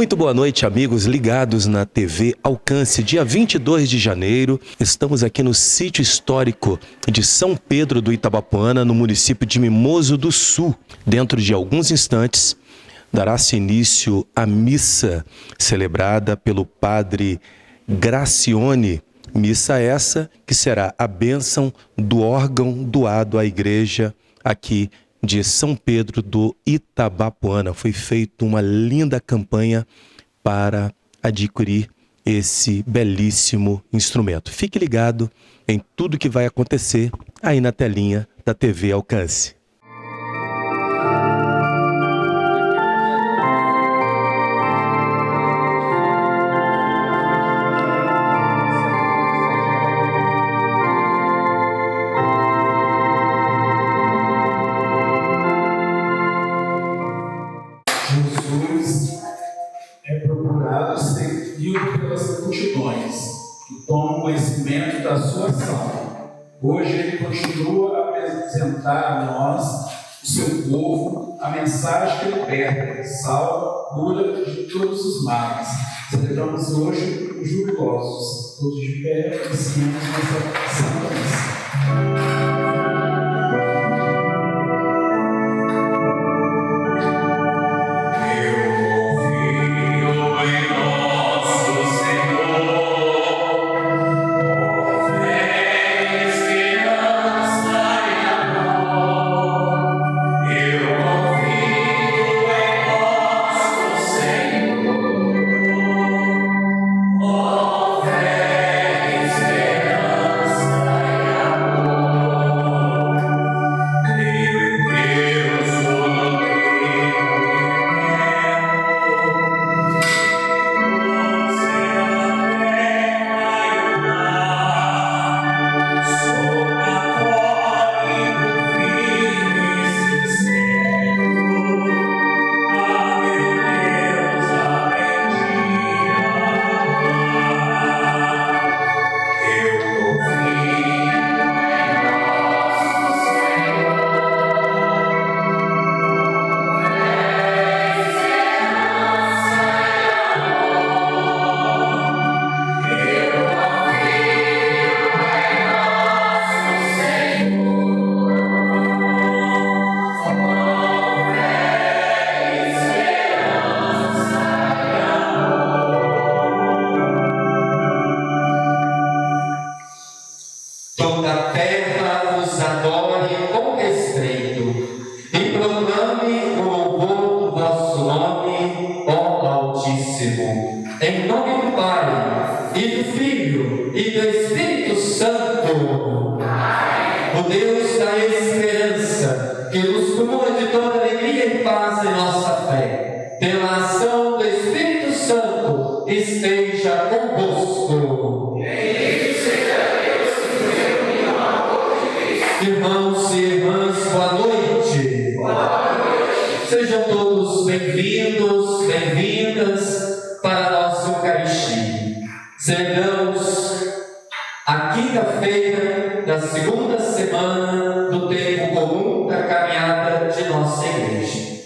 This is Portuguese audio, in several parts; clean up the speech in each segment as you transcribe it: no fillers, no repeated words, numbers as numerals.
Muito boa noite, amigos ligados na TV Alcance. Dia 22 de janeiro, estamos aqui no sítio histórico de São Pedro do Itabapoana, no município de Mimoso do Sul. Dentro de alguns instantes, dará-se início à missa celebrada pelo padre Gracione. Missa essa que será a bênção do órgão doado à igreja aqui de São Pedro do Itabapoana. Foi feita uma linda campanha para adquirir esse belíssimo instrumento. Fique ligado em tudo que vai acontecer aí na telinha da TV Alcance. Jesus é procurado e seguido pelas multidões que tomam conhecimento da sua ação. Hoje ele continua a apresentar a nós, o seu povo, a mensagem que liberta, salva, cura de todos os males. Celebramos hoje os jubilosos, todos de pé, iniciamos nossa santa missa. Toda a terra vos adore com respeito e proclame o louvor do vosso nome, ó Altíssimo. Em nome do Pai, e do Filho, e do Espírito Santo. O Deus da esperança, que nos cumula de toda alegria e paz em nossa fé, pela ação do Espírito Santo, esteja convosco. Irmãos e irmãs, boa noite. Boa noite. Sejam todos bem-vindos, bem-vindas para a nossa Eucaristia. Celebramos a quinta-feira da segunda semana do tempo comum da caminhada de nossa igreja.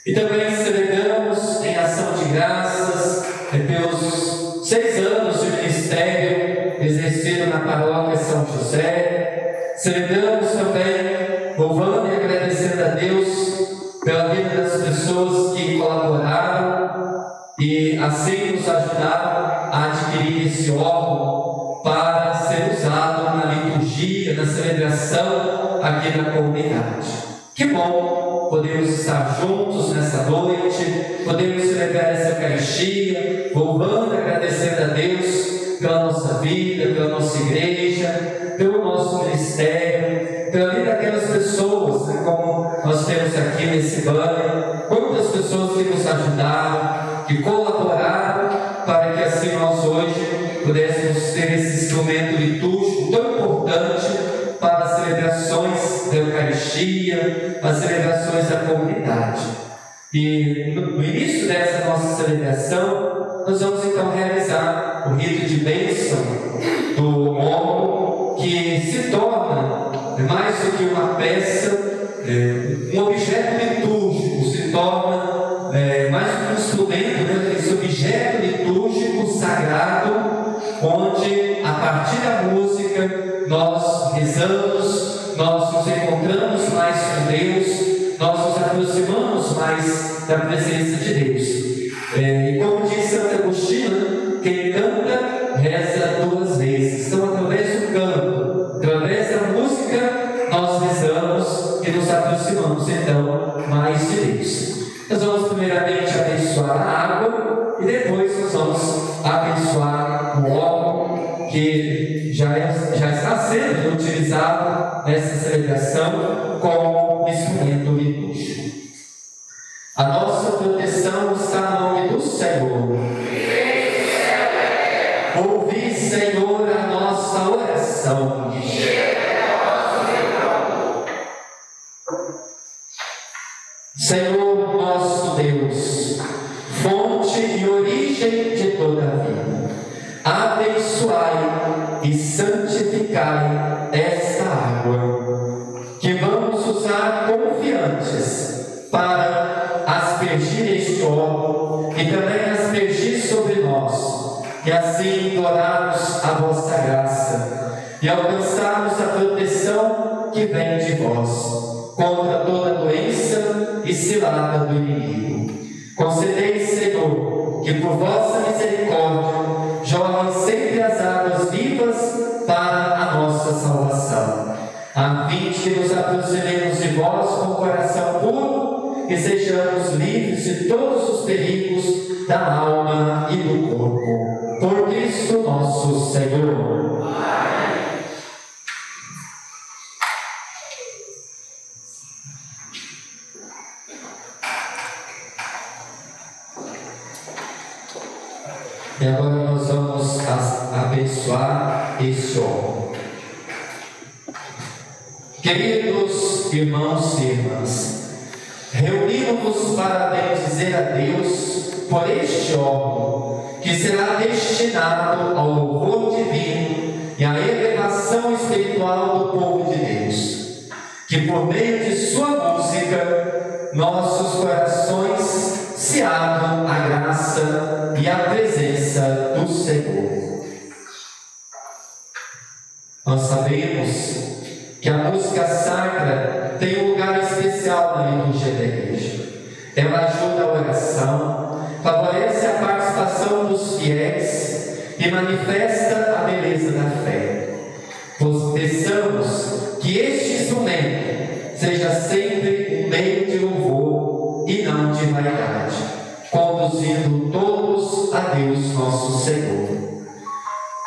E também celebramos em ação de graças pelos 6 anos de ministério exercido na paróquia São José. Celebramos também, louvando e agradecendo a Deus pela vida das pessoas que colaboraram e assim nos ajudaram a adquirir esse órgão para ser usado na liturgia, na celebração aqui na comunidade. Que bom podemos estar juntos nessa noite, podemos celebrar essa Eucaristia, louvando e agradecendo a Deus pela nossa vida, pela nossa igreja, pelo nosso ministério, pela vida daquelas pessoas, né, como nós temos aqui nesse banner, quantas pessoas que nos ajudaram, que colaboraram para que assim nós hoje pudéssemos ter esse instrumento litúrgico tão importante para as celebrações da Eucaristia, as celebrações da comunidade. E no início dessa nossa celebração, nós vamos então realizar o rito de bênção do órgão, que se torna mais do que uma peça, um objeto litúrgico, se torna mais do que um instrumento, né? Esse objeto da presença de Deus. E como diz Santo Agostinho, quem canta, reza 2 vezes. Então, através do canto, através da música, nós rezamos e nos aproximamos, então, mais de Deus. Nós vamos primeiramente abençoar a água e depois nós vamos abençoar o óleo que já está sendo utilizado nessa celebração como instrumento litúrgico. A nossa proteção está no nome do Senhor. Ouvi, Senhor, a nossa oração. Senhor nosso Deus, fonte e origem de toda a vida, abençoai e santificai esta água, que vamos usar confiantes para aspergir este óleo e também aspergir sobre nós, e assim implorarmos a vossa graça e alcançarmos a proteção que vem de vós contra toda doença e cilada do inimigo. Concedei, Senhor, que por vossa misericórdia jorrem sempre as águas vivas para a nossa salvação, a fim de que nos aproximemos de vós com coração puro e sejamos livres de todos os perigos da alma e do corpo. Por Cristo nosso Senhor. Amém. E agora nós vamos abençoar este óleo. Queridos irmãos e irmãs, reunimos-nos para bendizer a Deus por este óleo, que será destinado ao louvor divino e à elevação espiritual do povo de Deus. Que por meio de sua música, nossos corações se abram à graça e à presença do Senhor. Nós sabemos que a música sacra tem um lugar especial na liturgia da igreja. Ela ajuda a oração, favorece a participação dos fiéis e manifesta a beleza da fé. Peçamos que este instrumento seja sempre um meio de louvor e não de vaidade, conduzindo todos a Deus nosso Senhor.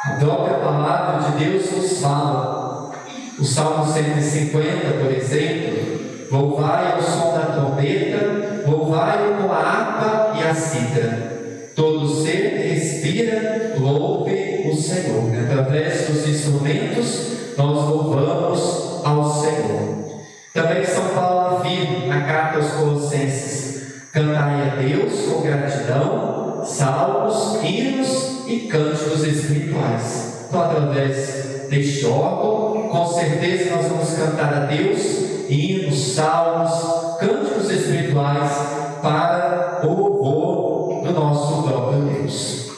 A própria palavra de Deus nos fala. O Salmo 150, por exemplo: louvai ao som da trombeta, louvai com a harpa e a cítara. Todo ser que respira, louve o Senhor. Através dos instrumentos, nós louvamos ao Senhor. Também São Paulo afirma na carta aos Colossenses: cantai a Deus com gratidão, salmos, hinos e cânticos espirituais. Então, através deste órgão, com certeza nós vamos cantar a Deus hinos, salmos, cânticos espirituais para o louvor do nosso próprio Deus.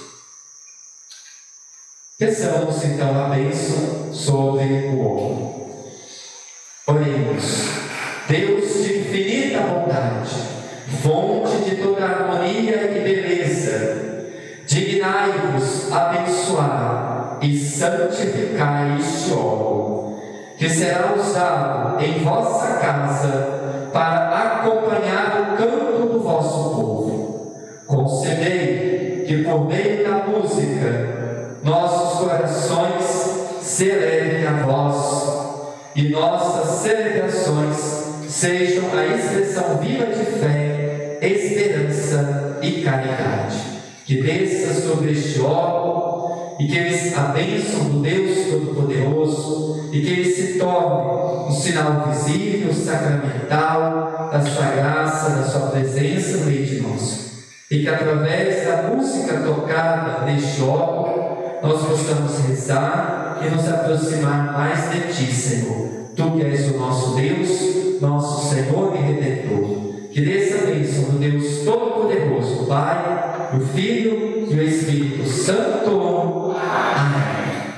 Peçamos então a bênção sobre o óleo. Oremos. Deus de infinita bondade, fonte de toda harmonia e beleza, dignai-vos abençoar e santificar este óleo, que será usado em vossa casa para acompanhar o canto do vosso povo. Concedei que por meio da música nossos corações se elevem a vós e nossas celebrações sejam a expressão viva de fé, esperança e caridade. Que desça sobre este óleo e que a bênção do Deus Todo-Poderoso e que ele se torne um sinal visível, sacramental da sua graça, da sua presença no meio de nós. E que através da música tocada neste óleo nós possamos rezar e nos aproximar mais de Ti, Senhor. Tu que és o nosso Deus, nosso Senhor e Redentor. Que desça a bênção do Deus Todo-Poderoso, Pai, o Filho e o Espírito Santo. Amém.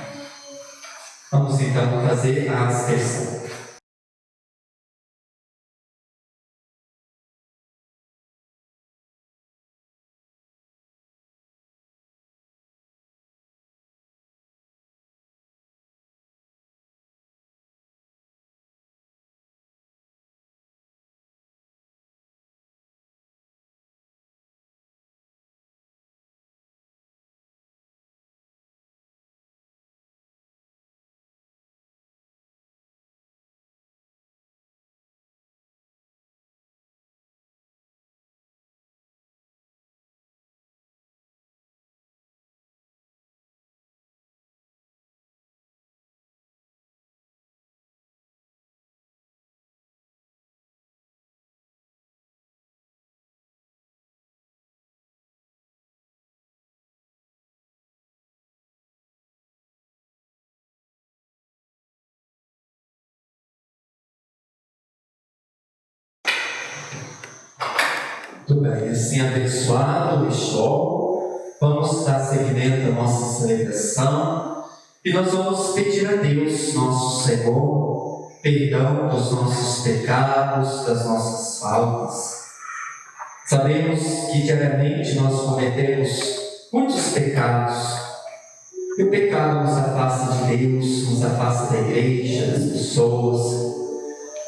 Vamos então fazer a aspersão. Muito bem, assim abençoado este óleo, vamos dar seguimento à nossa celebração e nós vamos pedir a Deus, nosso Senhor, perdão dos nossos pecados, das nossas faltas. Sabemos que diariamente nós cometemos muitos pecados e o pecado nos afasta de Deus, nos afasta da igreja, das pessoas.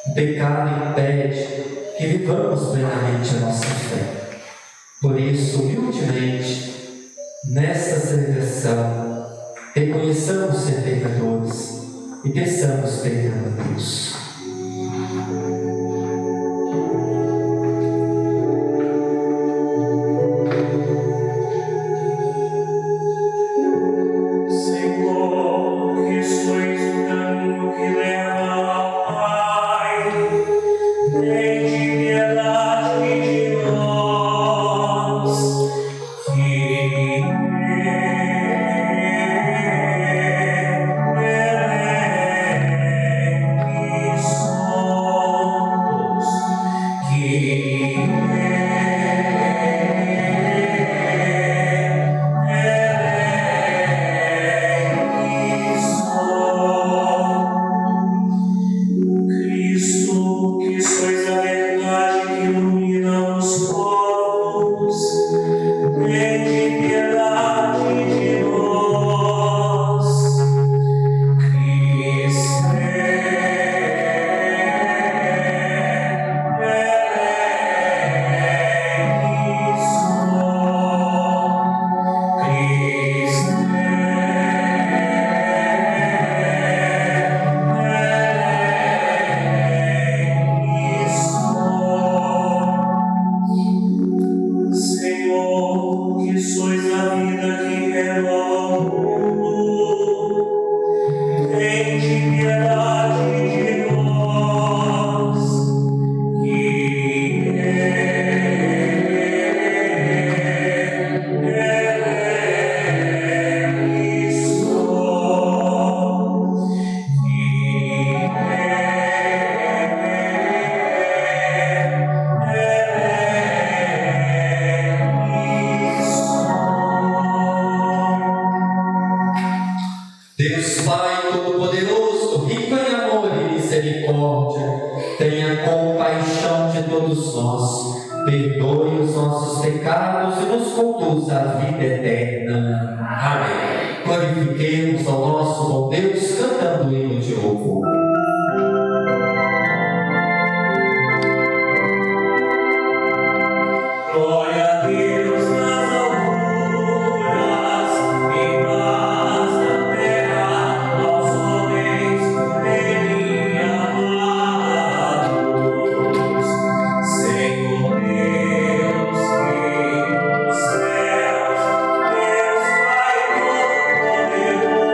O pecado impede que vivamos plenamente a nossa fé. Por isso, humildemente, nesta celebração, reconheçamos ser pecadores e peçamos perdão a Deus. Deus Pai Todo-Poderoso, rico em amor e misericórdia, tenha compaixão de todos nós, perdoe os nossos pecados e nos conduza à vida eterna. Amém. Glorifiquemos ao nosso bom Deus cantando o hino de louvor. Glória a Deus nas alturas e paz na terra aos homens bem amados. Senhor Deus que nos céus, Deus Pai Todo-Poderoso,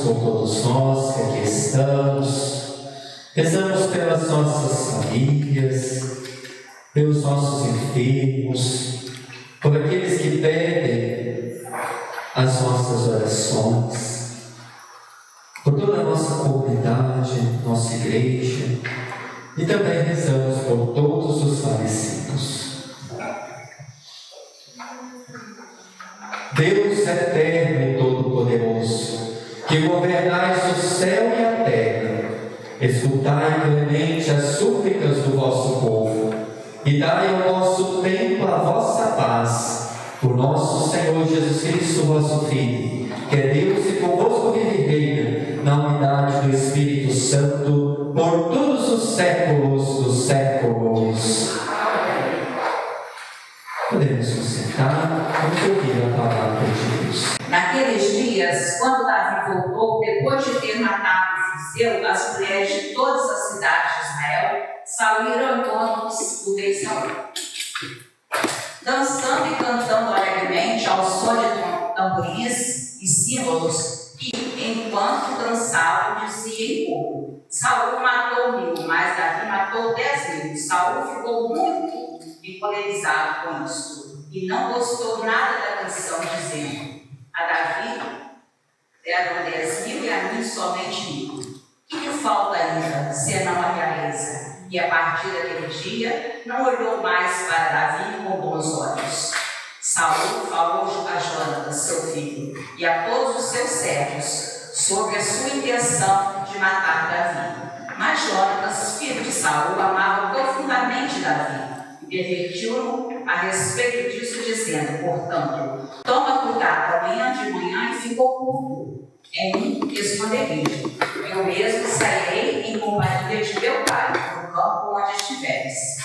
por todos nós que aqui estamos, rezamos pelas nossas famílias, pelos nossos enfermos, por aqueles que pedem as nossas orações, por toda a nossa comunidade, nossa igreja, e também rezamos por todos os falecidos. Deus eterno e todo-poderoso, que governais o céu e a terra, escutai clemente as súplicas do vosso povo e dai ao vosso templo a vossa paz, por nosso Senhor Jesus Cristo, vosso Filho, que é Deus e convosco vive e reina, na unidade do Espírito Santo, por todos os séculos dos séculos. Podemos nos sentar, vamos ouvir a palavra de Deus. Naqueles dias, quando Davi voltou, depois de ter matado Fiseu, as mulheres de todas as cidades de Israel saíram em torno do rei Saul, dançando e cantando alegremente ao som de tamborins e símbolos, e enquanto dançavam dizia em coro: Saul matou 1000, mas Davi matou 10.000. Saul ficou muito encolerizado com isso e não gostou nada da canção, dizendo: a Davi deram 10.000 e a mim somente 1.000. Que lhe falta ainda, senão a realeza? E a partir daquele dia não olhou mais para Davi com bons olhos. Saul falou a Jonatas, seu filho, e a todos os seus servos sobre a sua intenção de matar Davi. Mas Jonatas, filho de Saul, amava profundamente Davi e pervertiu-no a respeito disso, dizendo: portanto, toma cuidado amanhã de manhã e fica oculto em um esconderijo. Eu mesmo sairei em companhia de meu pai no campo onde estiveres,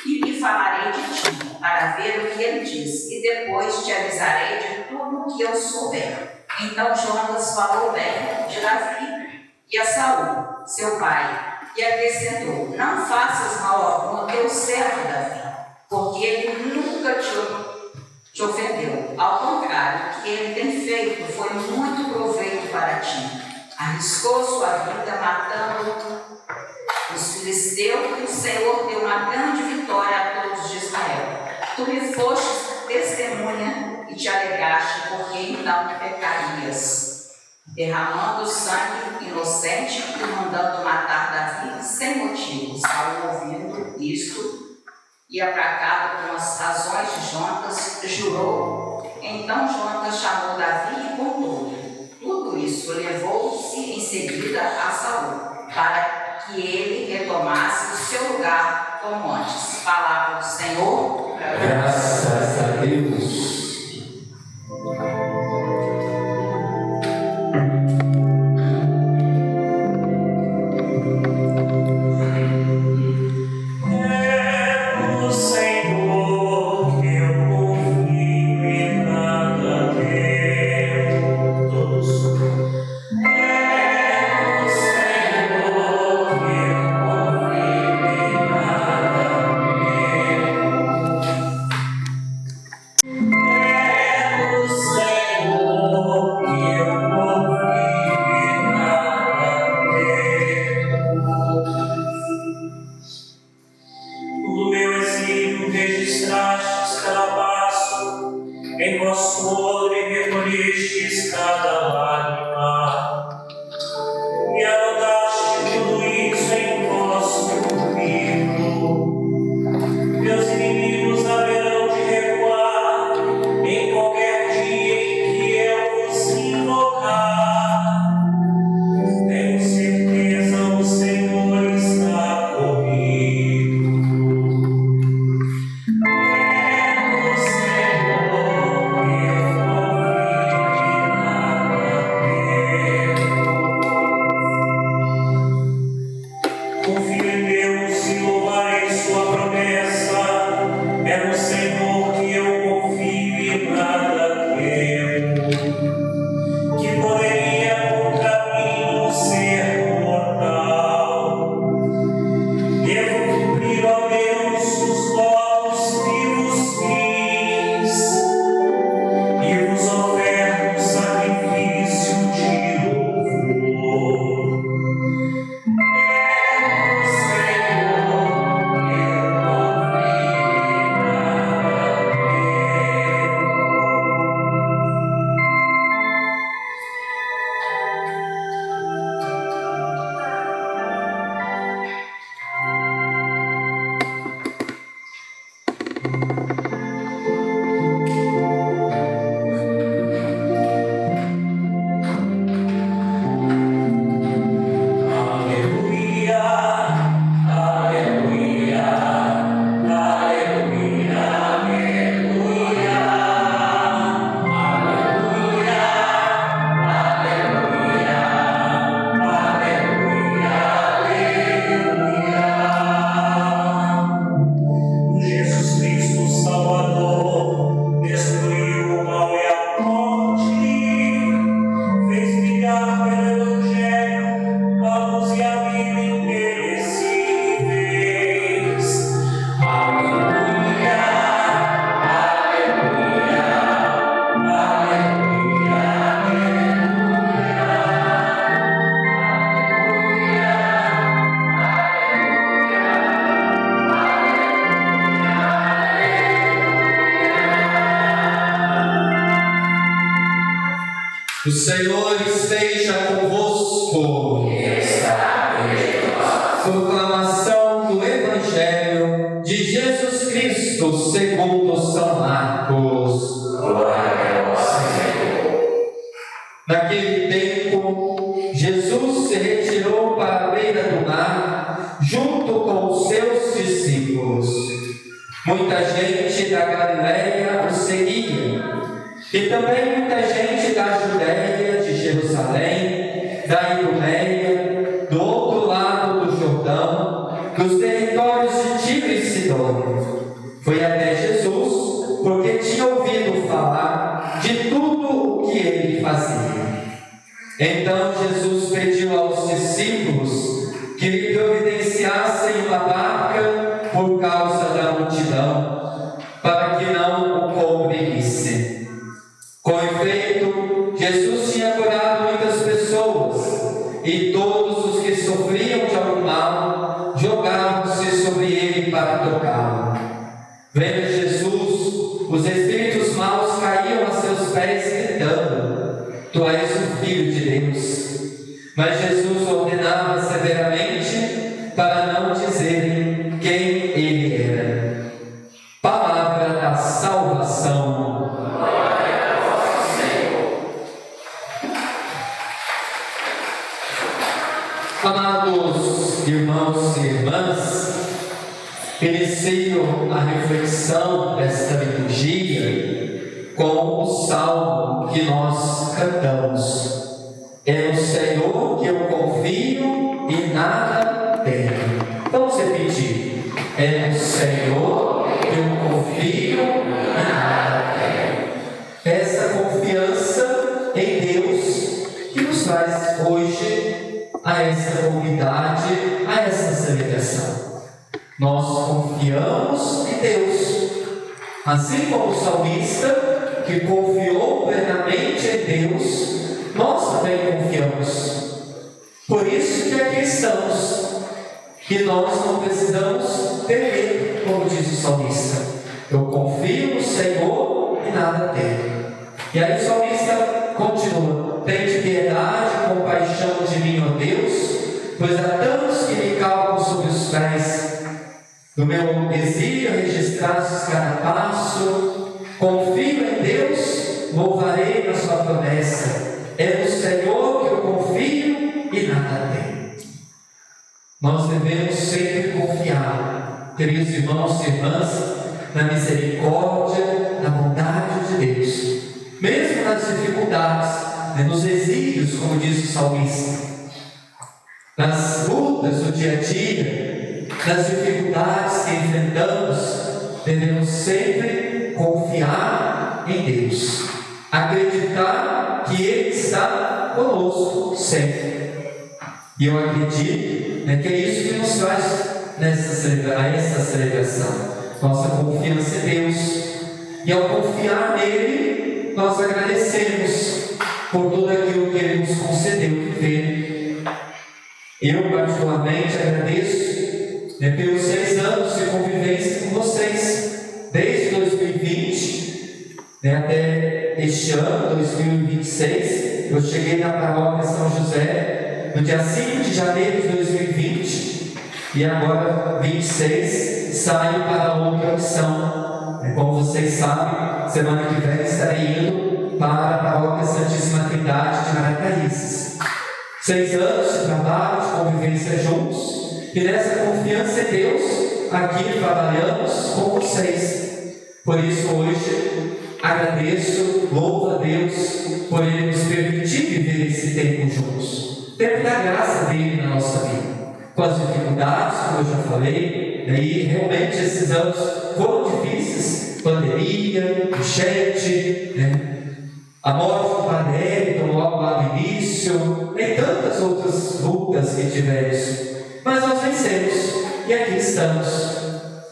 e lhe falarei de ti, para ver o que ele diz, e depois te avisarei de tudo o que eu souber. Então Jonatas falou bem de Davi e a Saul, seu pai, e acrescentou: não faças mal algum ao teu servo Davi, porque ele nunca te ofendeu. Ao contrário, o que ele tem feito foi muito proveito para ti. Arriscou sua vida matando os filisteus, e o Senhor deu uma grande vitória a todos de Israel. Tu me fostes testemunha e te alegraste, porque então pecarias, derramando sangue inocente e mandando matar Davi sem motivo. Saul, ouvindo isto e abracado com as razões de Jonatas, jurou. Então Jonatas chamou Davi e contou tudo isso. Levou-se em seguida a Saul, para que ele retomasse o seu lugar como antes. Palavra do Senhor. Graças a Deus. O Senhor esteja convosco. Proclamação do Evangelho de Jesus Cristo segundo São Marcos. Glória ao Senhor. Naquele tempo, Jesus se retirou para a beira do mar, junto com os seus discípulos. Muita gente da Galiléia o seguia, e também muita gente da Judéia, de Jerusalém, da Idumeia, do outro lado do Jordão, dos territórios de Tiro e Sidônia. Foi até Jesus, porque tinha ouvido falar de tudo o que ele fazia. Então Jesus pediu aos discípulos que lhe providenciassem uma barca por causa da multidão, para que não o comprimisse. Com efeito, Jesus tinha curado muitas pessoas, e todos os que sofriam de algum mal jogavam-se sobre ele para tocá-lo. Vendo Jesus, os espíritos maus caíam a seus pés gritando: Tu és o Filho de Deus. Mas Jesus ordenava severamente para não dizerem quem ele era. Palavra da salvação. Amados irmãos e irmãs, inicio a reflexão desta liturgia com o salmo que nós cantamos. É no Senhor que eu confio e nada temo. Vamos repetir. É no Senhor que eu confio e nada temo. Essa confiança em Deus que nos traz hoje a essa comunidade, a essa celebração. Nós confiamos em Deus, assim como o salmista que confiou plenamente em Deus, nós também confiamos. Por isso que aqui estamos, e nós não precisamos temer, como diz o salmista. Eu confio no Senhor e nada temo. E aí o salmista continua: Tende piedade e compaixão de mim, ó Deus, pois há tantos que me calcam sobre os pés. No meu exílio registrados cada passo, confio em Deus, louvarei na sua promessa. É no Senhor que eu confio e nada temo. Nós devemos sempre confiar, queridos irmãos e irmãs, na misericórdia, na bondade de Deus, mesmo nas dificuldades, nos exílios, como diz o salmista, nas lutas do dia a dia, nas dificuldades que enfrentamos, devemos sempre confiar em Deus, acreditar que Ele está conosco sempre. E eu acredito que é isso que nos traz essa celebração, nossa confiança em Deus. E ao confiar nele, nós agradecemos por tudo aquilo que Ele nos concedeu viver. Eu particularmente agradeço pelos 6 anos de convivência com vocês, desde 2020 até este ano, 2026. Eu cheguei na paróquia São José no dia 5 de janeiro de 2020 e agora, 26, saio para outra missão. Como vocês sabem, semana que vem estarei indo para a paróquia Santíssima Trindade de Maracaízes. 6 anos de trabalho, de convivência juntos, e nessa confiança em Deus, aqui trabalhamos com vocês. Por isso hoje agradeço, louvo a Deus por Ele nos permitir viver esse tempo juntos. Tempo da graça dele na nossa vida, com as dificuldades, como eu já falei, e realmente esses anos foram difíceis, pandemia, enchente, a morte do Padre logo lá no início, e tantas outras lutas que tivemos. Mas nós vencemos, e aqui estamos.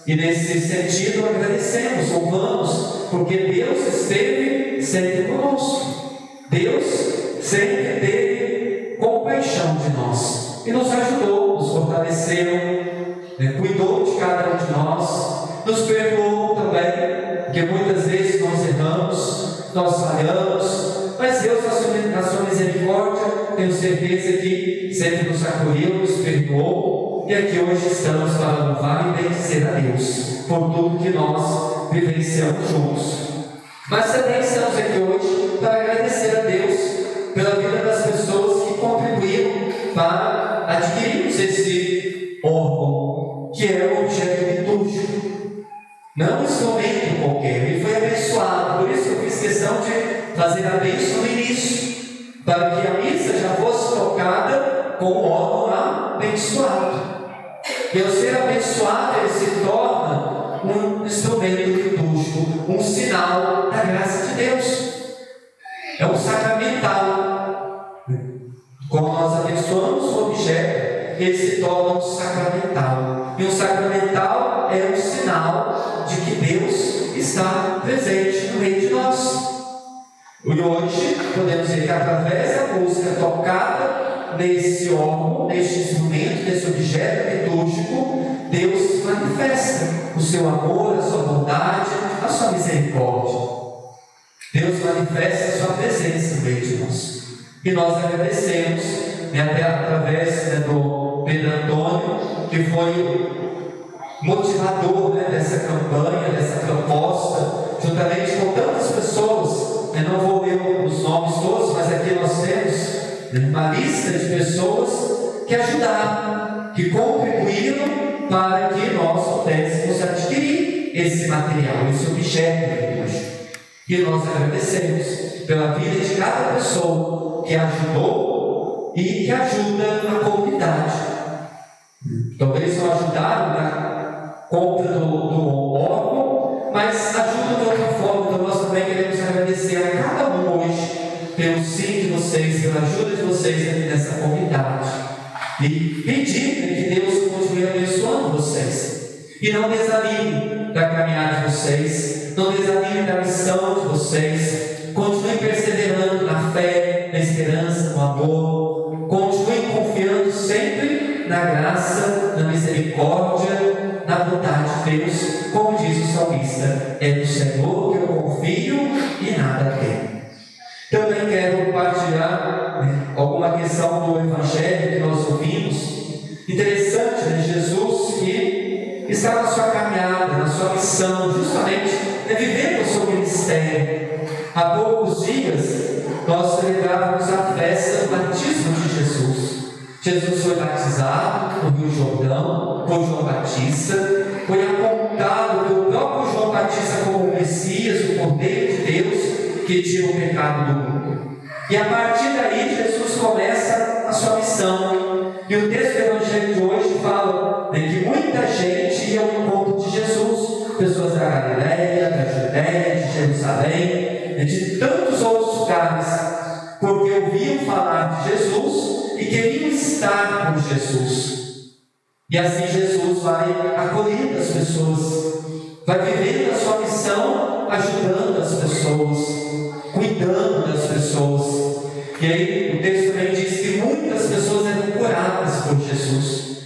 E nesse sentido agradecemos, louvamos, porque Deus esteve sempre conosco. Deus sempre teve compaixão de nós e nos ajudou, nos fortaleceu, cuidou de cada um de nós, nos perdoou também, porque muitas vezes nós erramos, nós falhamos, mas Deus, na certeza que sempre nos acolheu, nos perdoou, e aqui hoje estamos para louvar e bendizer a Deus por tudo que nós vivenciamos juntos. Mas também estamos aqui hoje para agradecer a Deus pela vida das pessoas que contribuíram para adquirirmos esse órgão, que é o objeto litúrgico. Não um instrumento qualquer, ele foi abençoado, por isso eu fiz questão de fazer a bênção no início, para que a missa já fosse tocada com o órgão abençoado. E ao ser abençoado, ele se torna um instrumento litúrgico, um sinal da graça de Deus. É um sacramental. Como nós abençoamos o objeto, ele se torna um sacramental. E um sacramental é um sinal de que Deus está presente no meio de nós. E hoje podemos ver que através da música tocada nesse órgão, neste instrumento, nesse objeto litúrgico, Deus manifesta o seu amor, a sua bondade, a sua misericórdia. Deus manifesta a sua presença no meio de nós. E nós agradecemos, até através do Pedro Antônio, que foi motivador dessa campanha, dessa proposta, juntamente com tantas pessoas. Eu não vou ler os nomes todos, mas aqui nós temos uma lista de pessoas que ajudaram, que contribuíram para que nós pudéssemos adquirir esse material, esse objeto litúrgico. E nós agradecemos pela vida de cada pessoa que ajudou e que ajuda a comunidade. Talvez não ajudaram na compra do órgão, mas ajudam de outra forma. Então nós também queremos agradecer a cada um hoje pelo sim de vocês, pela ajuda de vocês aqui nessa comunidade. E pedir que Deus continue abençoando vocês. E não desanime da caminhada de vocês, não desanime da missão de vocês. Continuem perseverando na fé, na esperança, no amor. Continuem confiando sempre na graça, na misericórdia, na bondade de Deus. Como diz o salmista, é do Senhor que eu confio e nada temo. Também quero partilhar alguma questão do Evangelho que nós ouvimos. Interessante, Jesus que está na sua caminhada, na sua missão, justamente vivendo o seu ministério. Há poucos dias nós celebrávamos a festa do batismo de Jesus. Jesus foi batizado no Rio Jordão por João Batista, foi apontado pelo próprio João Batista como o Messias, o Cordeiro de Deus que tira o pecado do mundo. E a partir daí Jesus começa a sua missão. E o texto do Evangelho de hoje fala que muita gente ia ao encontro de Jesus, pessoas da Galileia, da Judéia, de Jerusalém, de tantos outros lugares, porque ouviam falar de Jesus e queriam estar com Jesus. E assim Jesus vai acolhendo as pessoas, vai vivendo a sua missão, ajudando as pessoas, cuidando das pessoas. E aí o texto também diz que muitas pessoas eram curadas por Jesus.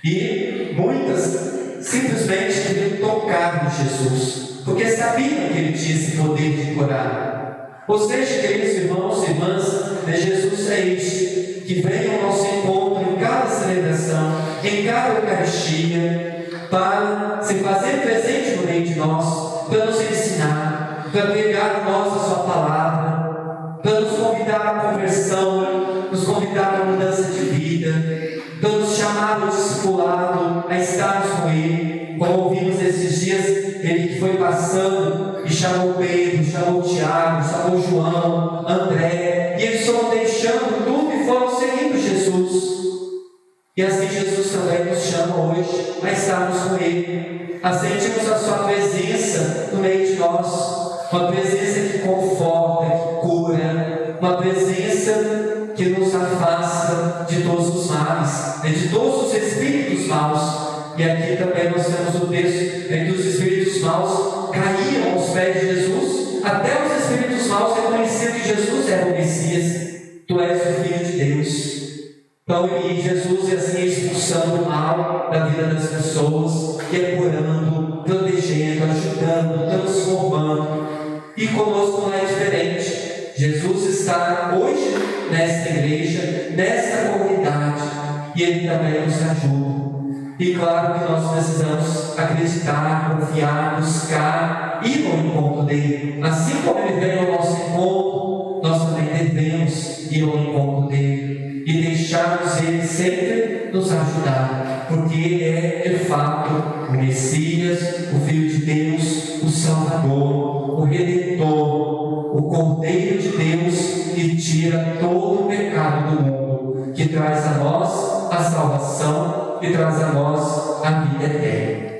E muitas simplesmente queriam tocar em Jesus, porque sabiam que ele tinha esse poder de curar. Ou seja, queridos irmãos e irmãs, Jesus é este, que vem ao nosso encontro em cada celebração, em cada Eucaristia, para se fazer presente no meio de nós, para nos ensinar, para pregar a nós a sua palavra, para nos convidar à conversão, nos convidar à mudança de vida, para nos chamar ao discipulado, a estarmos com Ele. Como ouvimos esses dias, Ele que foi passando e chamou Pedro, chamou Tiago, chamou João, André, e eles foram deixando tudo e foram seguindo Jesus. E assim Jesus também nos chama hoje a estarmos com Ele, a sentirmos a sua presença no meio de nós, uma presença que conforta, que cura, uma presença que nos afasta de todos os males, de todos os espíritos maus. E aqui também nós temos o texto em que os espíritos maus caíam aos pés de Jesus, até os espíritos maus reconheciam que Jesus era o Messias. Tu és o Filho de Deus. Então, e Jesus assim expulsando o mal da vida das pessoas, e curando, protegendo, ajudando, transformando. E conosco não é diferente. Jesus está hoje nessa igreja, nessa comunidade, e Ele também nos ajuda. E claro que nós precisamos acreditar, confiar, buscar, ir ao encontro dele. Assim como Ele vem ao nosso encontro, nós também devemos ir ao encontro dele e deixarmos Ele sempre nos ajudar, porque Ele é de fato o Messias, o Filho de Deus, o Salvador, o Redentor, o Cordeiro de Deus que tira todo o pecado do mundo, que traz a nós a salvação, que traz a nós a vida eterna.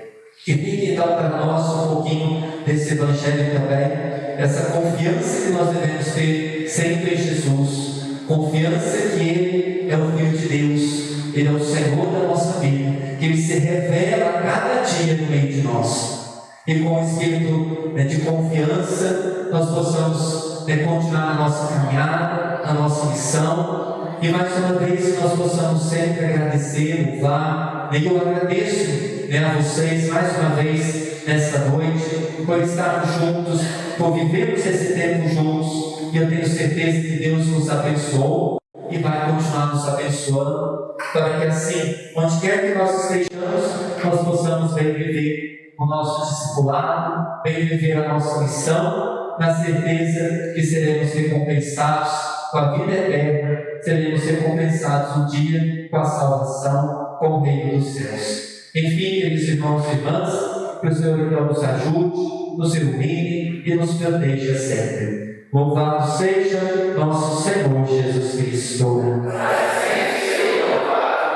Que fique então para nós um pouquinho desse Evangelho também, essa confiança que nós devemos ter sempre em Jesus, confiança que Ele é o Filho de Deus, Ele é o Senhor da nossa vida, que Ele se revela a cada dia no meio de nós. E com o espírito de confiança, nós possamos continuar a nossa caminhada, a nossa missão, e mais uma vez nós possamos sempre agradecer, louvar. E eu agradeço a vocês mais uma vez nessa noite, por estarmos juntos, por vivermos esse tempo juntos, e eu tenho certeza que Deus nos abençoou e vai continuar nos abençoando, para que assim, onde quer que nós estejamos, nós possamos bem viver o nosso discipulado, bem viver a nossa missão, na certeza que seremos recompensados com a vida eterna, seremos recompensados um dia com a salvação, com o reino dos céus. Enfim, queridos irmãos e irmãs, que o Senhor então nos ajude, nos ilumine e nos proteja sempre. Louvado seja nosso Senhor Jesus Cristo.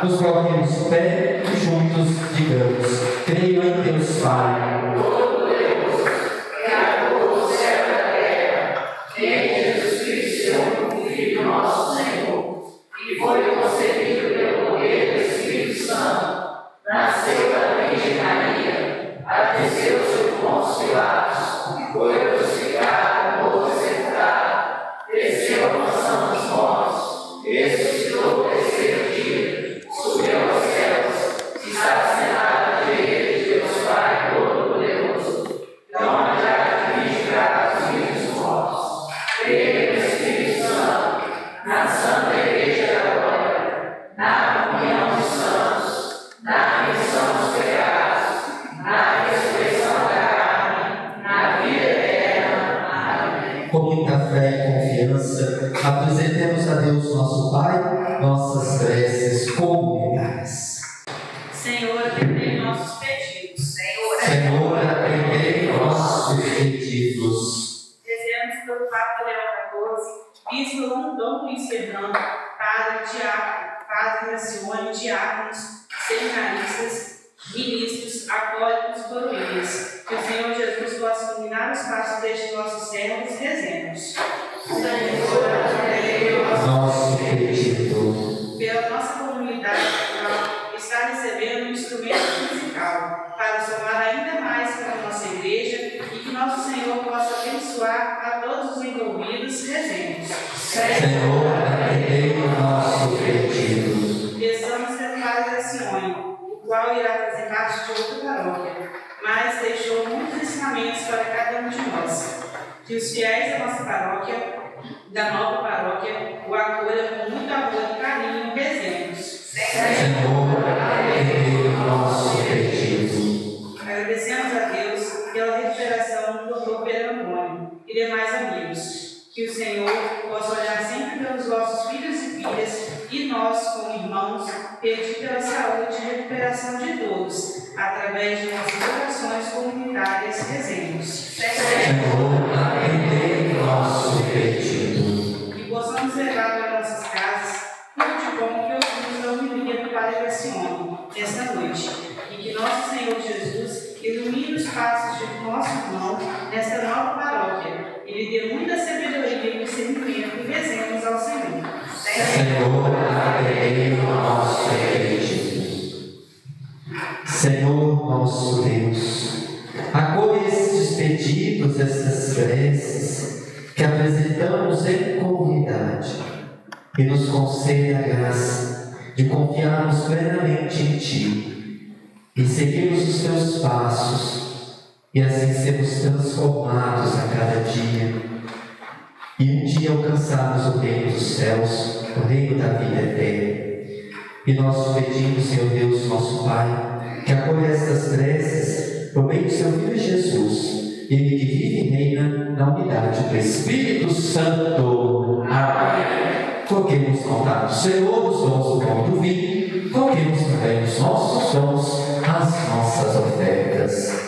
Nos coloquemos de pé e juntos digamos: creio em Deus Pai, nosso Senhor, que foi concebido pelo poder do Espírito Santo, nasceu da Virgem Maria, padeceu sob Pôncio Pilatos, foi crucificado, morto e sepultado, desceu à mansão dos mortos, ressuscitou o terceiro dia, subiu aos céus, está sentado à direita de Deus Pai Todo-Poderoso, não há de vindicar os vivos e os mortos. Creio no Espírito Santo, na Santa Igreja Católica, na comunhão dos santos, na remissão dos pecados, na ressurreição da carne, na vida eterna. Amém. Com muita fé e confiança, apresentemos a Deus nosso Pai nossas preces comunitárias. Senhor, atendei nossos pedidos. Senhor, atendei nossos pedidos. Dizemos pelo Papa Leão XIV, Bispo Dom Luiz Fernando, Padre Diácono, Padre Gracione, diáconos, seminaristas, ministros, acólitos e coroinhas. Que o Senhor Jesus possa iluminar os passos destes nossos servos e rezemos. Senhor, atendei Nosso pedido. pela nossa comunidade que está recebendo um instrumento musical para somar ainda mais para a nossa igreja e que nosso Senhor possa abençoar a todos os envolvidos. Rezemos. Senhor, atendei o nosso pedido. Peçamos pelo Padre Gracione, o qual irá fazer parte de outra paróquia, mas deixou muitos ensinamentos para cada um de nós. Que os fiéis da nossa paróquia, da nova paróquia, o acolham com muito amor e carinho. Rezemos. Senhor, atendei o nosso pedido. Agradecemos a Deus pela recuperação do Dr. Pedro Antônio e demais amigos. Que o Senhor possa olhar sempre pelos vossos filhos e filhas e nós, como irmãos, pedir pela saúde e recuperação de todos, através de nossas orações comunitárias. Rezemos. Senhor, atendei o nosso pedido. Que possamos levar para nossas casas tudo de bom que ouvimos da homilia do Padre Gracione nesta noite. E que nosso Senhor Jesus ilumine os passos de nosso irmão nesta nova paróquia. Ele dê muita sabedoria e discernimento e rezemos ao Senhor. Senhor, atendei o nosso pedido. Senhor, nosso Deus, acolhe estes pedidos, estas preces que apresentamos em comunidade e nos conceda a graça de confiarmos plenamente em Ti e seguirmos os Teus passos e assim sermos transformados a cada dia e um dia alcançarmos o reino dos céus, o reino da vida eterna. E nós te pedimos, Senhor Deus, nosso Pai, que acolha estas preces por meio de seu Filho Jesus, Ele que vive e reina na unidade do Espírito Santo. Amém. Coloquemos no altar do Senhor os dons do pão e do vinho, coloquemos também os nossos dons, as nossas ofertas.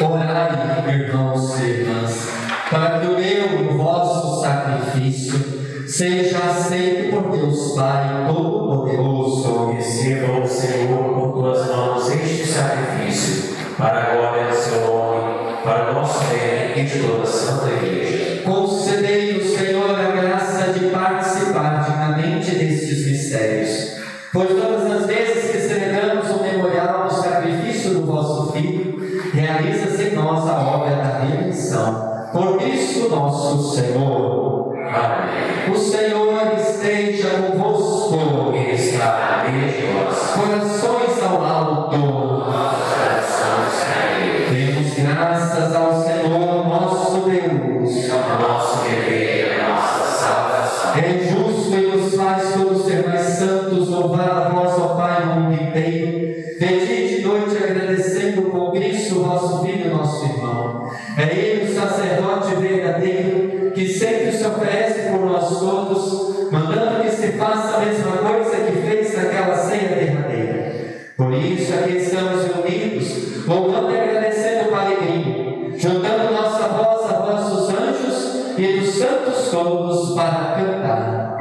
Orai, irmãos e irmãs, para que o meu e o vosso sacrifício seja aceito por Deus Pai Todo-Poderoso. Receba o Senhor por tuas mãos este sacrifício, para a glória do seu nome, para o nosso bem e de toda a Santa Igreja. Concedei-nos, Senhor, a graça de participar dignamente destes mistérios, pois todas as vezes que celebramos o memorial do sacrifício do vosso Filho, realiza-se em nós a obra da redenção. Por Cristo nosso Senhor. Amém. O Senhor esteja convosco. Ele está no meio de nós. Corações ao alto. Nossos corações caídos. Demos graças ao Senhor nosso Deus. É nosso dever, a nossa salvação. É justo e nos faz todos ser mais santos louvar a vós, ó Pai, no mundo inteiro. Pedir de noite agradecendo com Cristo, vosso Filho, nosso irmão. É Ele o sacerdote verdadeiro, que sempre se oferece por nós todos, mandando que se faça a mesma coisa que fez naquela ceia derradeira. Por isso aqui estamos reunidos, louvando e agradecendo o Alegria, juntando nossa voz a voz dos anjos e dos santos todos para cantar.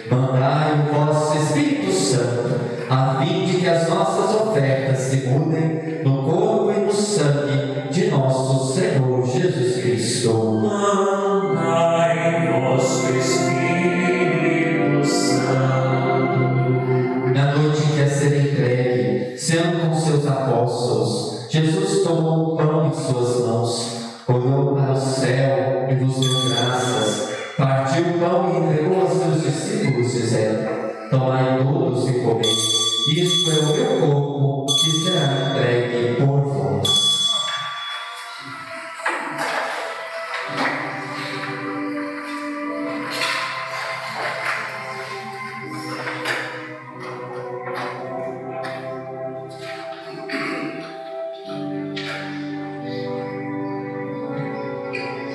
Mandai o vosso Espírito Santo, a fim de que as nossas ofertas se mudem no corpo e no sangue de nosso Senhor Jesus Cristo. Mandai vosso Espírito Santo. Na noite em que a ser entregue, sendo com seus apóstolos, Jesus tomou o pão em suas mãos, olhou para o céu e vos deu graças, partiu o pão e entregou aos seus discípulos, dizendo: tomai todos e comei, isto é o meu corpo que será entregue por vós.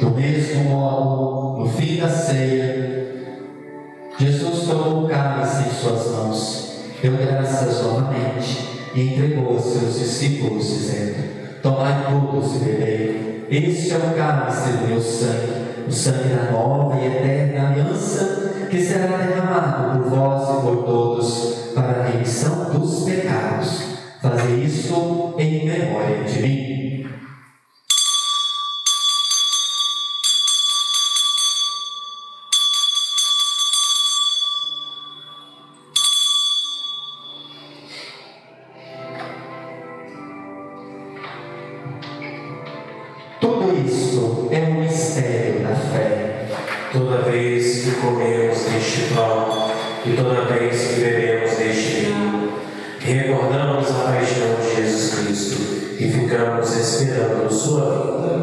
Do mesmo modo, no fim da ceia, Jesus tomou o cálice em suas mãos, deu graças novamente e entregou aos seus discípulos, dizendo: tomai todos e bebei, este é o cálice do meu sangue, o sangue da nova e eterna aliança, que será derramado por vós e por todos para a remissão dos pecados. Fazei isso em memória de mim. Tudo isto é um mistério da fé. Toda vez que comemos deste pão e toda vez que bebemos deste vinho, recordamos a paixão de Jesus Cristo e ficamos esperando sua vinda.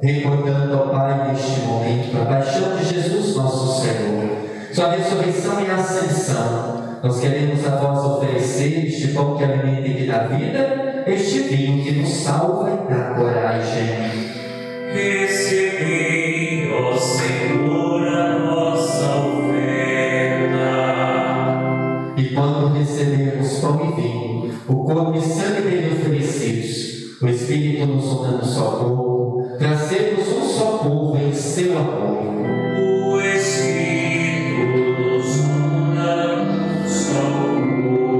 Recordando ao Pai neste momento a paixão de Jesus nosso Senhor, sua ressurreição e ascensão, nós queremos a vós oferecer este pão que alimenta e que dá vida, este vinho que nos salva e dá coragem. Recebei, ó Senhor, a nossa oferta. E quando recebermos pão e vinho, o corpo e sangue dele oferecidos, o Espírito nos una no só corpo, para sermos um só povo em seu amor. O Espírito nos una no só corpo.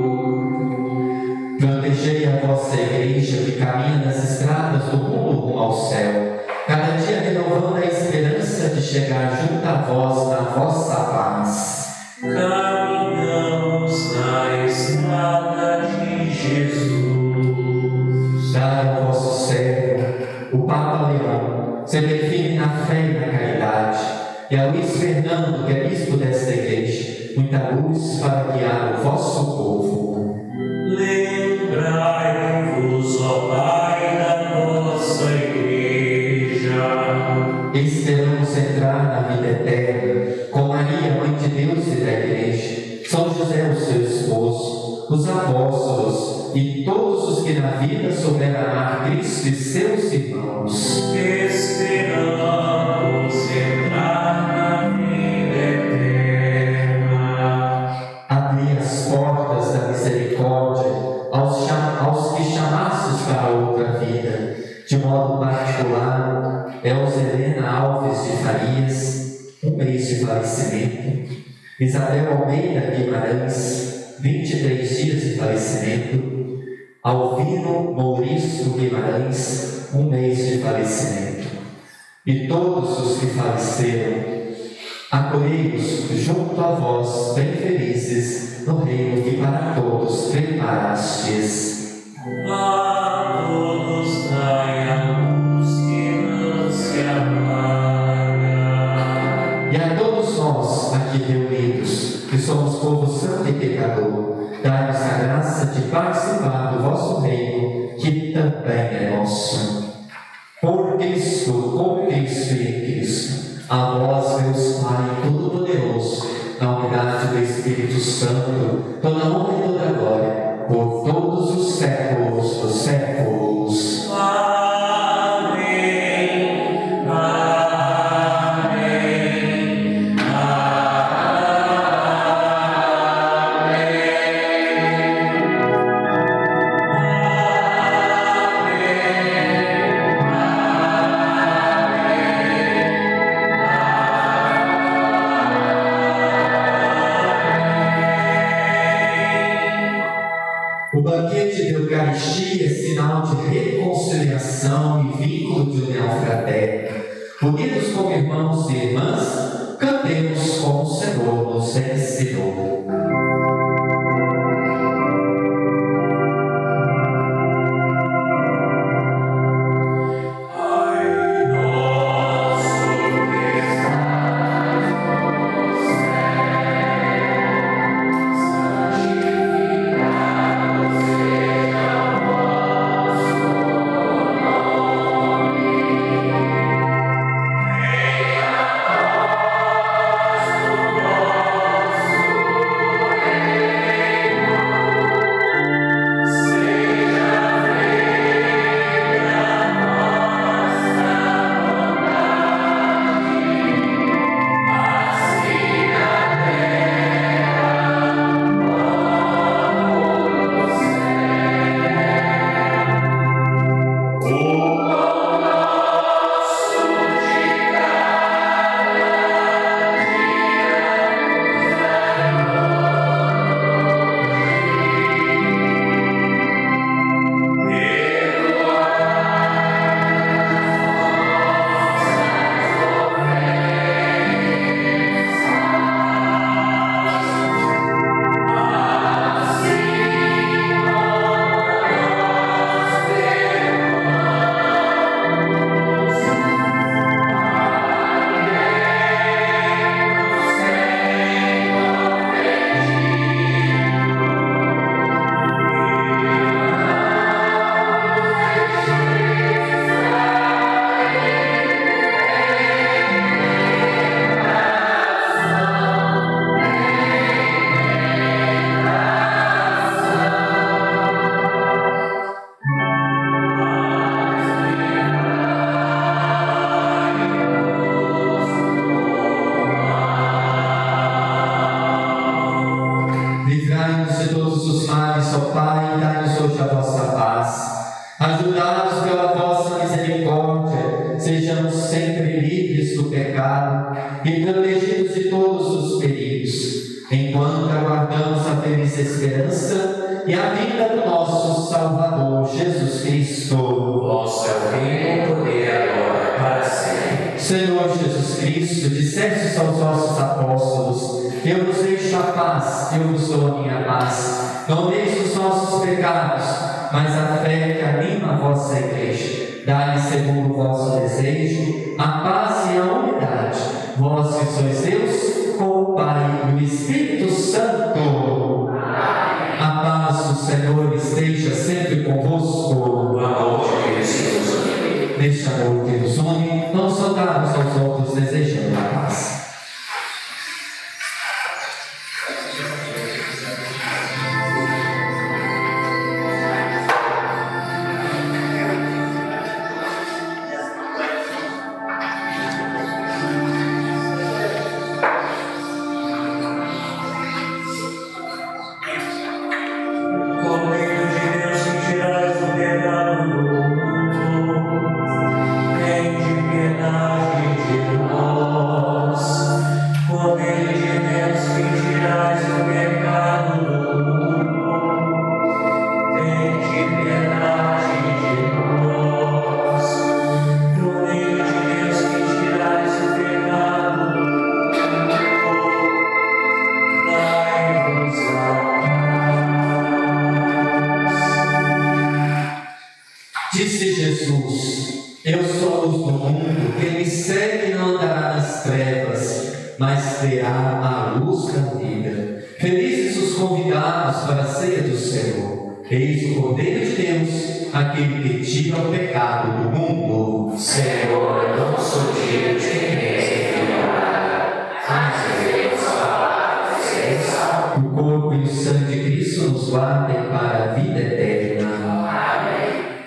Protegei a vossa igreja que caminha nas estradas do mundo rumo ao céu, cada dia renovando a esperança de chegar junto a vós na vossa paz. Caminhamos na estrada de Jesus. Dai ao vosso servo, o Papa Leão, ser firme na fé e na caridade, e a Luís Fernando, que é bispo desta igreja, muita luz para guiar o vosso povo. Lembrai-vos, ó Pai, da nossa igreja. Esperamos entrar na vida eterna com Maria, Mãe de Deus e da igreja, São José, o seu esposo, os apóstolos e todos os que na vida souberam amar Cristo e seus irmãos. Esperamos entrar na vida eterna. Abri as portas da misericórdia aos que chamastes para outra vida. De modo particular, Helena Alves de Farias, um mês de falecimento. Isabel Almeida Guimarães, 23 dias de falecimento. Alvino Maurício Guimarães, um mês de falecimento. E todos os que faleceram, acolhei-os junto a vós, bem felizes, no reino que para todos preparastes. A todos dai a luz que não se apaga. E a todos nós aqui reunidos, que somos povo santo e pecador, dai-nos a graça de participar do vosso reino, que também é nosso. Por Cristo, com Cristo e em Cristo, a vós, Deus Pai Todo-Poderoso, na unidade do Espírito Santo, toda honra e toda glória, por todos os séculos dos séculos. Amém. Amém. Amém. pecado e protegidos de todos os perigos, enquanto aguardamos a feliz esperança e a vinda do nosso Salvador, Jesus Cristo. Vosso é o reino, o poder, agora, para sempre. Senhor Jesus Cristo, disseste aos vossos apóstolos: eu vos deixo a paz, eu vos dou a minha paz. Não deixe os nossos pecados, mas a fé que anima a vossa igreja. Dai-lhe, segundo o vosso desejo, a paz e a unidade. Vós que sois Deus, com o Pai e o Espírito Santo. A paz do Senhor esteja sempre convosco. O amor de Cristo nos une. Neste amor que nos une, não soltarmos aos outros desejando a paz. Disse Jesus: eu sou a luz do mundo, quem me segue não andará nas trevas, mas terá a luz da vida. Felizes os convidados para a ceia do Senhor. Eis o Cordeiro de Deus, aquele que tira o pecado do mundo. Senhor, eu não sou digno de quem mas Deus palavra, serei salvo. O corpo e o sangue de Cristo nos guardem para a vida eterna. Amém.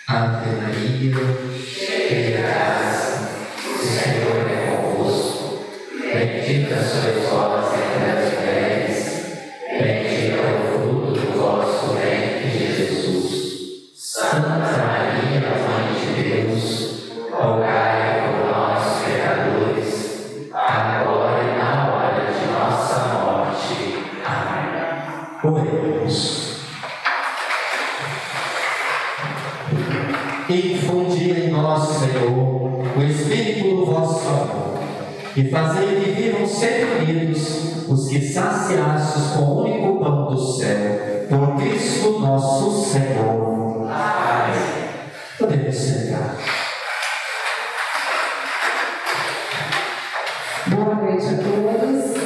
Ave Maria, cheia de graça, o Senhor é convosco. Bendita sois vós entre as mulheres, bendito é o fruto do vosso ventre, Jesus. Santa Maria, Mãe de Deus, rogai por nós, pecadores, agora e na hora de nossa morte. Amém. Oremos. Infundi em nós, Senhor, o Espírito do vosso amor, e fazei que vivam sempre unidos os que saciastes com o único pão do céu, por Cristo nosso Senhor. Amém. Podemos sentar. Boa noite a todos.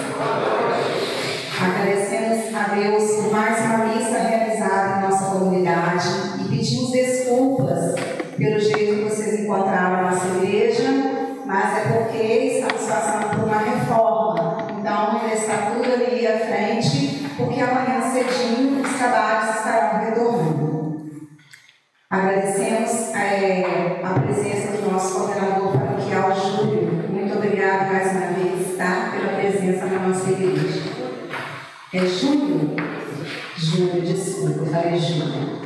Agradecemos a Deus por mais uma missa realizada em nossa comunidade e pedimos desculpas pelo jeito que vocês encontraram a nossa igreja, mas é porque estamos passando por uma reforma. Então, ainda está tudo ali à frente, porque amanhã cedinho os trabalhos estarão retornando. Agradecemos a presença do nosso coordenador paroquial, Júlio. Muito obrigada mais uma vez, tá? Pela presença na nossa igreja. É Júlio? Júlio, desculpa, eu falei Júlio.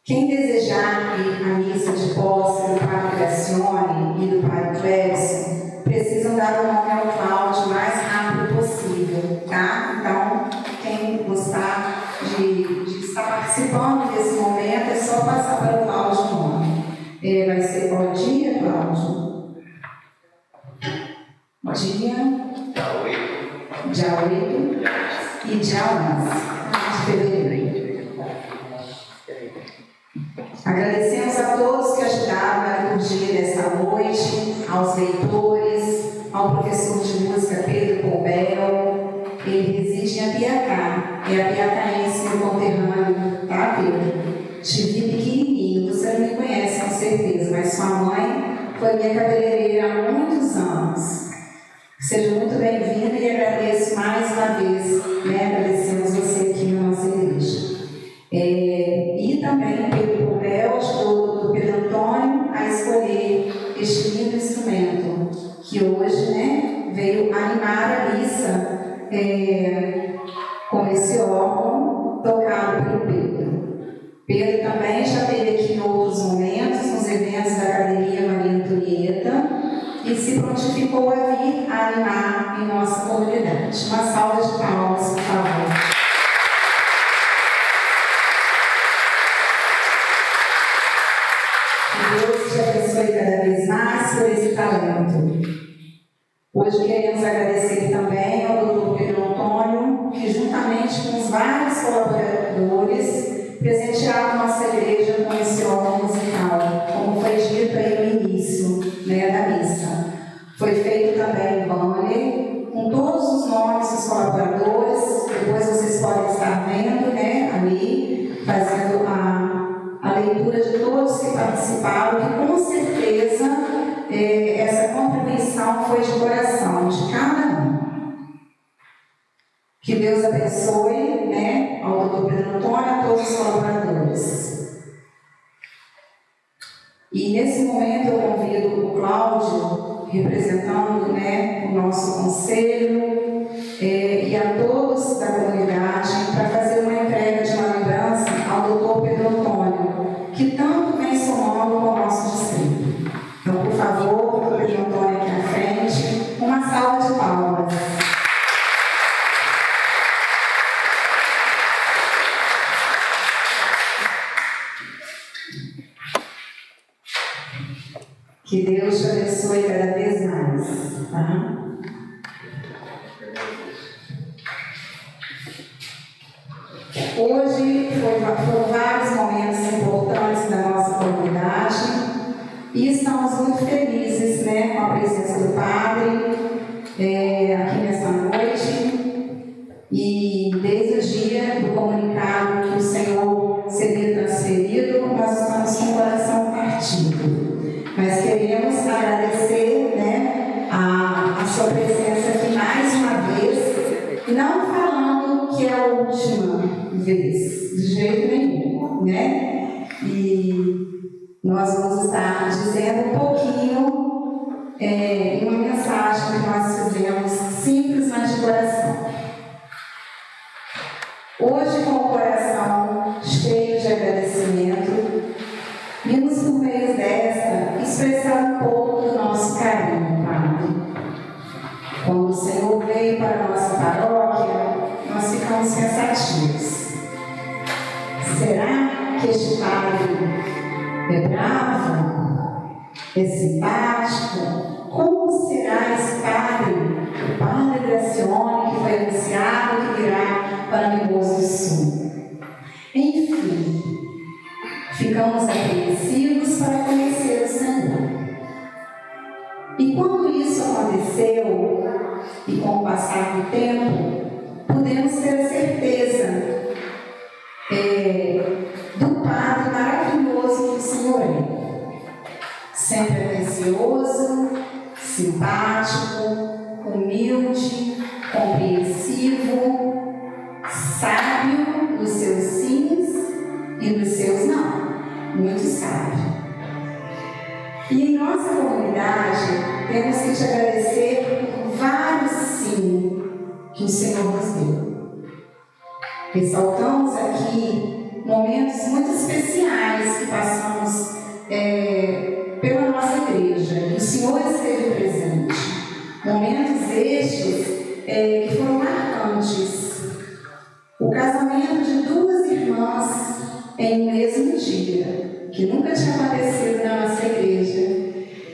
Quem desejar ir à missa de posse do Padre Gracione e do Padre Clébson, precisam dar o nome ao Cláudio o mais rápido possível, tá? Então, quem gostar de estar participando desse momento, é só passar para o Cláudio o nome. Vai ser qual dia, Cláudio? Dia 8 e dia 11 de fevereiro. Agradecemos a todos que ajudaram na liturgia desta noite, aos leitores, ao professor de música Pedro Pombel. Ele reside em Apiacá, é apiacaense, meu conterrâneo, tá, Pedro? Te vi pequenininho, você não me conhece com certeza, mas sua mãe foi minha cabeleireira há muitos anos. Seja muito bem-vindo e agradeço mais uma vez, agradecemos você aqui na nossa igreja. E também Pedro Pombel ajudou o Pedro Antônio a escolher este lindo instrumento, que hoje veio animar a missa com esse órgão tocado pelo Pedro. Pedro também já esteve aqui em outros momentos, nos eventos da Academia Maria Antonieta, e se prontificou a vir a animar em nossa comunidade. Uma salva de palmas, por favor. Que Deus te abençoe cada vez mais por esse talento. Hoje queremos agradecer também ao Dr. Pedro Antônio, que juntamente com os vários colaboradores presentearam nossa igreja com esse órgão musical, como foi dito aí no início da missa. Foi feito também um banner com todos os nomes dos colaboradores, depois vocês podem estar vendo ali, fazendo a leitura de todos que participaram, que com certeza essa contribuição foi de coração de cada um. Que Deus abençoe ao Dr. Pedro Antônio e a todos os colaboradores. E nesse momento eu convido o Cláudio, representando o nosso conselho e a todos da comunidade, para fazer uma entrega de uma lembrança ao Dr. Pedro Antônio, que tanto vem somando com o nosso distrito. Então, por favor, Dr. Pedro Antônio aqui à frente, uma salva de palmas. Que Deus te abençoe cada vez mais. Tá? Hoje foram vários momentos importantes da nossa comunidade e estamos muito felizes com a presença do Padre aqui nessa noite. E desde o dia do comunicado que o Senhor seria transferido, nós estamos com o coração partido. Mas queremos agradecer presença aqui mais uma vez, não falando que é a última vez, de jeito nenhum, né? E nós vamos estar dizendo um pouquinho em uma mensagem que nós fizemos simples, mas de coração. Hoje, com o coração cheio de agradecimento, vimos por meio desta expressar um pouco do nosso carinho, Padre. Quando o Senhor veio para a nossa paróquia, nós ficamos pensativos. Será que este Padre é bravo? É simpático? Como será esse Padre? O Padre Gracione, que foi anunciado que virá para Mimoso do Sul. Enfim, ficamos apreensivos para conhecer o Senhor. E quando isso aconteceu, e com o passar do tempo, podemos ter a certeza do Padre maravilhoso que o Senhor é. Sempre atencioso, simpático, humilde, compreensivo, sábio nos seus sims e nos seus não, muito sábio. E em nossa comunidade, temos que te agradecer por vários sim que o Senhor nos deu. Ressaltamos aqui momentos muito especiais que passamos pela nossa igreja, e o Senhor esteve presente. Momentos estes que foram marcantes. O casamento de duas irmãs em um mesmo dia, que nunca tinha acontecido na nossa igreja,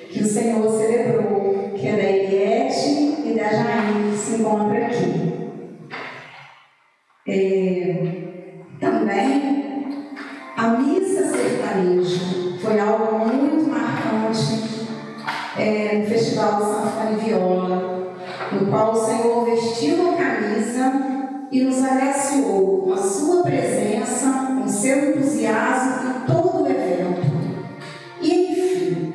que o Senhor celebrou, que é da Eliette e da Jair, que se encontra aqui. Também, a missa sertaneja foi algo muito marcante no Festival de Sanfona e Viola, no qual o Senhor vestiu a camisa e nos agraciou com a sua presença, com seu entusiasmo em todo o evento. E, enfim,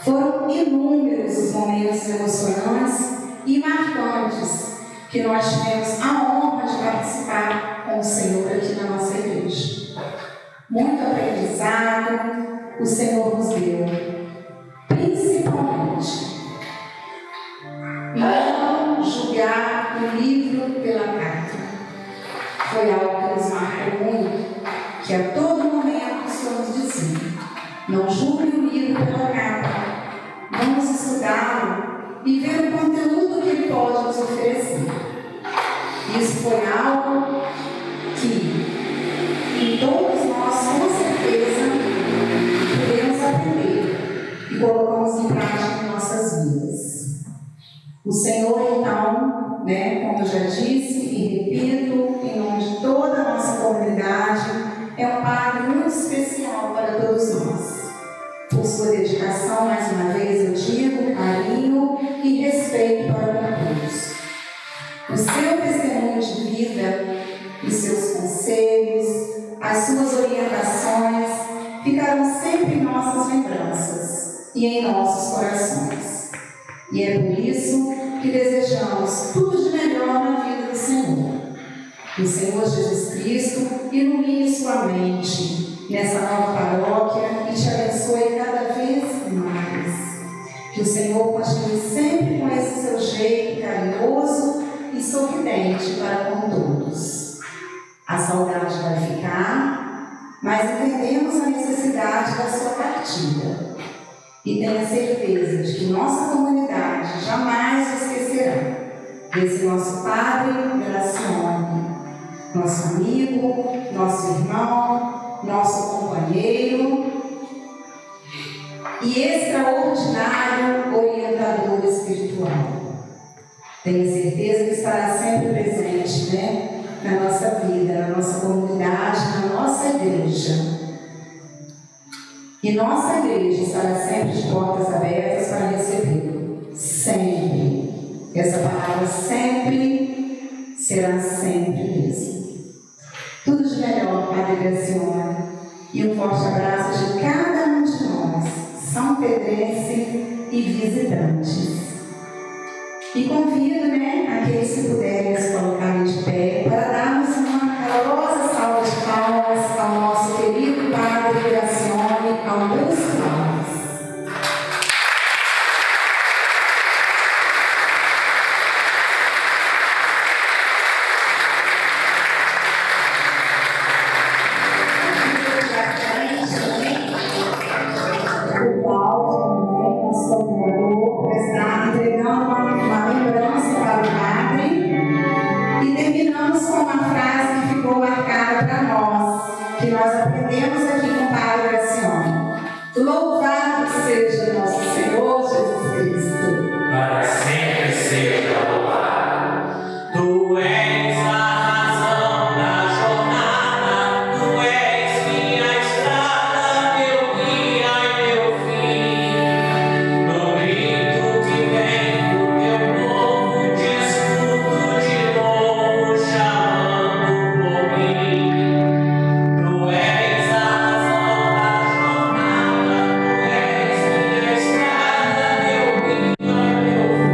foram inúmeros os momentos emocionantes e marcantes que nós tivemos a honra de participar com o Senhor aqui na nossa igreja. Muito aprendizado o Senhor nos deu, principalmente não julgar o livro pela capa. Foi algo que nos marcou muito, que a todo momento o Senhor nos dizia: não julgue o livro pela capa, vamos estudá-lo e ver o conteúdo que ele pode nos oferecer. Isso foi algo que todos nós, com certeza, podemos aprender e colocamos em prática em nossas vidas. O Senhor, então, como eu já disse e repito, em nome de toda a nossa comunidade, é um Padre muito especial para todos nós. Por sua dedicação, mais uma vez eu digo, carinho e respeito para todos. O seu testemunho de vida, os seus conselhos, as suas orientações ficarão sempre em nossas lembranças e em nossos corações. E é por isso que desejamos tudo de melhor na vida do Senhor. Que o Senhor Jesus Cristo ilumine sua mente nessa nova paróquia e te abençoe cada vez mais. Que o Senhor continue sempre com esse seu jeito carinhoso e sorridente para com todos. A saudade vai ficar, mas entendemos a necessidade da sua partida. E tenha certeza de que nossa comunidade jamais esquecerá desse nosso Padre Gracione, nosso amigo, nosso irmão, nosso companheiro e extraordinário orientador espiritual. Tenho certeza que estará sempre presente, na nossa vida, na nossa comunidade, na nossa igreja. E nossa igreja estará sempre de portas abertas para recebê-lo. Sempre. Essa palavra sempre será sempre mesmo. Tudo de melhor, Padre Gracione. E um forte abraço de cada um de nós, são pedrense e visitantes. E convido, aqueles que puderem se colocarem de pé para darmos uma calorosa salva de palmas ao nosso querido Padre Gracione Augusto Ramos. O Paulo, nosso coordenador, está entregando uma lembrança para o padre e terminamos com uma frase que ficou marcada para nós, que nós aprendemos aqui com o Padre Gracione. Louvado seja nosso Senhor Jesus Cristo. Para sempre seja louvado. Tu és a razão da jornada, tu és minha estrada, meu guia e meu fim. No grito que vem do teu povo, te escuto de novo, chamando por mim. Tu és a razão da jornada, tu és minha estrada, meu guia e meu fim.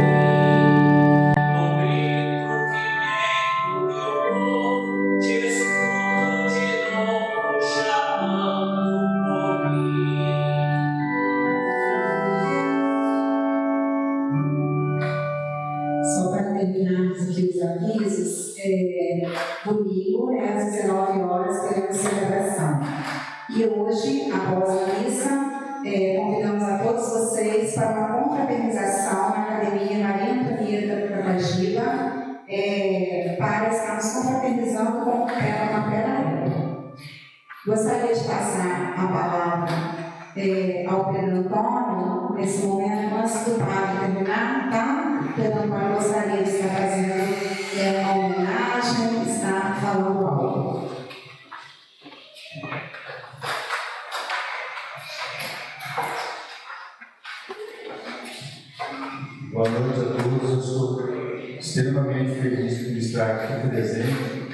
No grito que vem do teu povo, te escuto de novo, chamando por mim. Só para terminarmos aqui os avisos, domingo, às 19 horas, teremos celebração. E hoje, após a missa, convidamos a todos vocês para uma confraternização na Academia Maria Antonieta Tabagiba, para estarmos confraternizando com o Capela. Gostaria de passar a palavra ao Pedro Antônio, nesse momento, antes do padre terminar, tá? Pedro Antônio gostaria de estar fazendo uma homenagem, estar falando algo. Boa noite a todos, eu estou extremamente feliz por estar aqui presente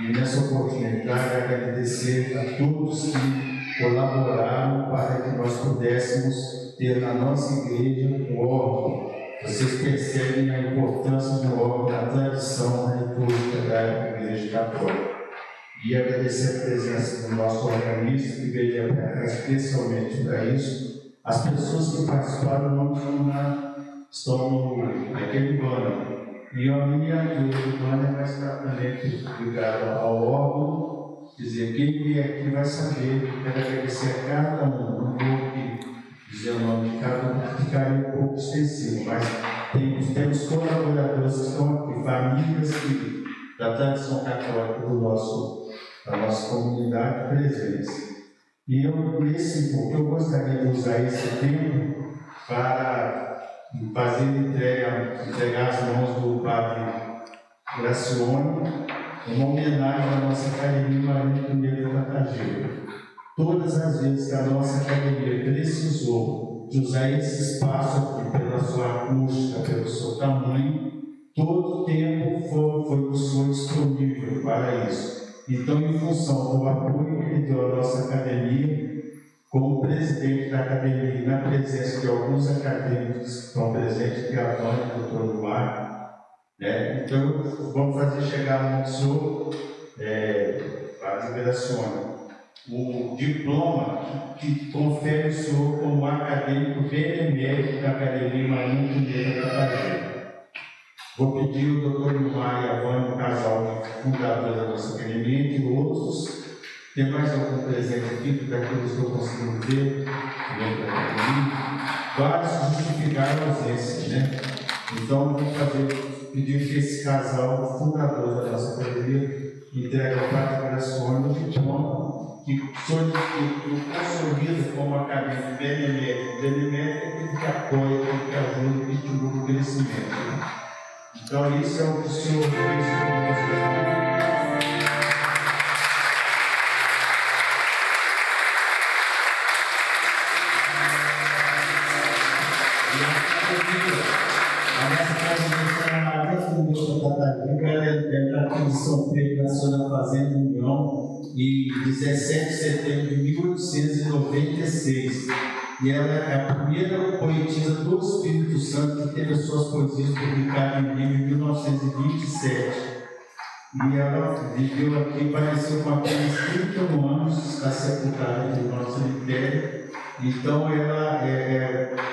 e nessa oportunidade agradecer a todos que colaboraram para que nós pudéssemos ter na nossa igreja um órgão. Vocês percebem a importância do órgão na tradição da liturgia da Igreja Católica. E agradecer a presença do nosso organista que veio para cá especialmente para isso. As pessoas que participaram não estão naquele banner. E a miniatura do banner vai estar também ligada ao órgão. Quer dizer, quem vier aqui vai saber. Quero agradecer a cada um. Não vou aqui dizer o nome de cada um, ficaria um pouco extensivo, mas temos colaboradores que estão aqui, famílias da tradição católica da nossa comunidade presentes. E eu gostaria de usar esse tempo para fazer entregar as mãos do Padre Gracione, uma homenagem à nossa Academia Maria Antonieta Tabagiba. Todas as vezes que a nossa academia precisou de usar esse espaço aqui pela sua acústica, pelo seu tamanho, todo o tempo foi disponível para isso. Então, em função do apoio que ele deu à nossa academia, como presidente da academia, na presença de alguns acadêmicos que estão presentes, que é a Antônio, o doutor Lumar, então vamos fazer chegar a um senhor, Padre Gracione, o diploma que confere o senhor como acadêmico benemérito da Academia Maria Antonieta Tabagiba. Vou pedir ao doutor Lumar e a Vânia, o casal fundador da nossa academia, entre outros. Tem mais algum presente aqui, daqueles que eu consigo ver dentro da academia? Vários justificaram a ausência, Então, vou pedir que esse casal fundador da nossa academia entregue ao Padre Gracione o diploma que consolida como acadêmico benemérito. Benemérito é aquele que apoia, aquele que ajuda, que divulga o crescimento. Então, isso é o que o Senhor fez conosco. A nossa casa é aqui de São Pedro, nasceu na Fazenda União, em 17 de setembro de 1896. e ela é a primeira poetisa do Espírito Santo que teve as suas poesias publicadas em livro em 1927. E ela viveu aqui, faleceu com apenas 31 anos, está sepultada no nosso cemitério. Então,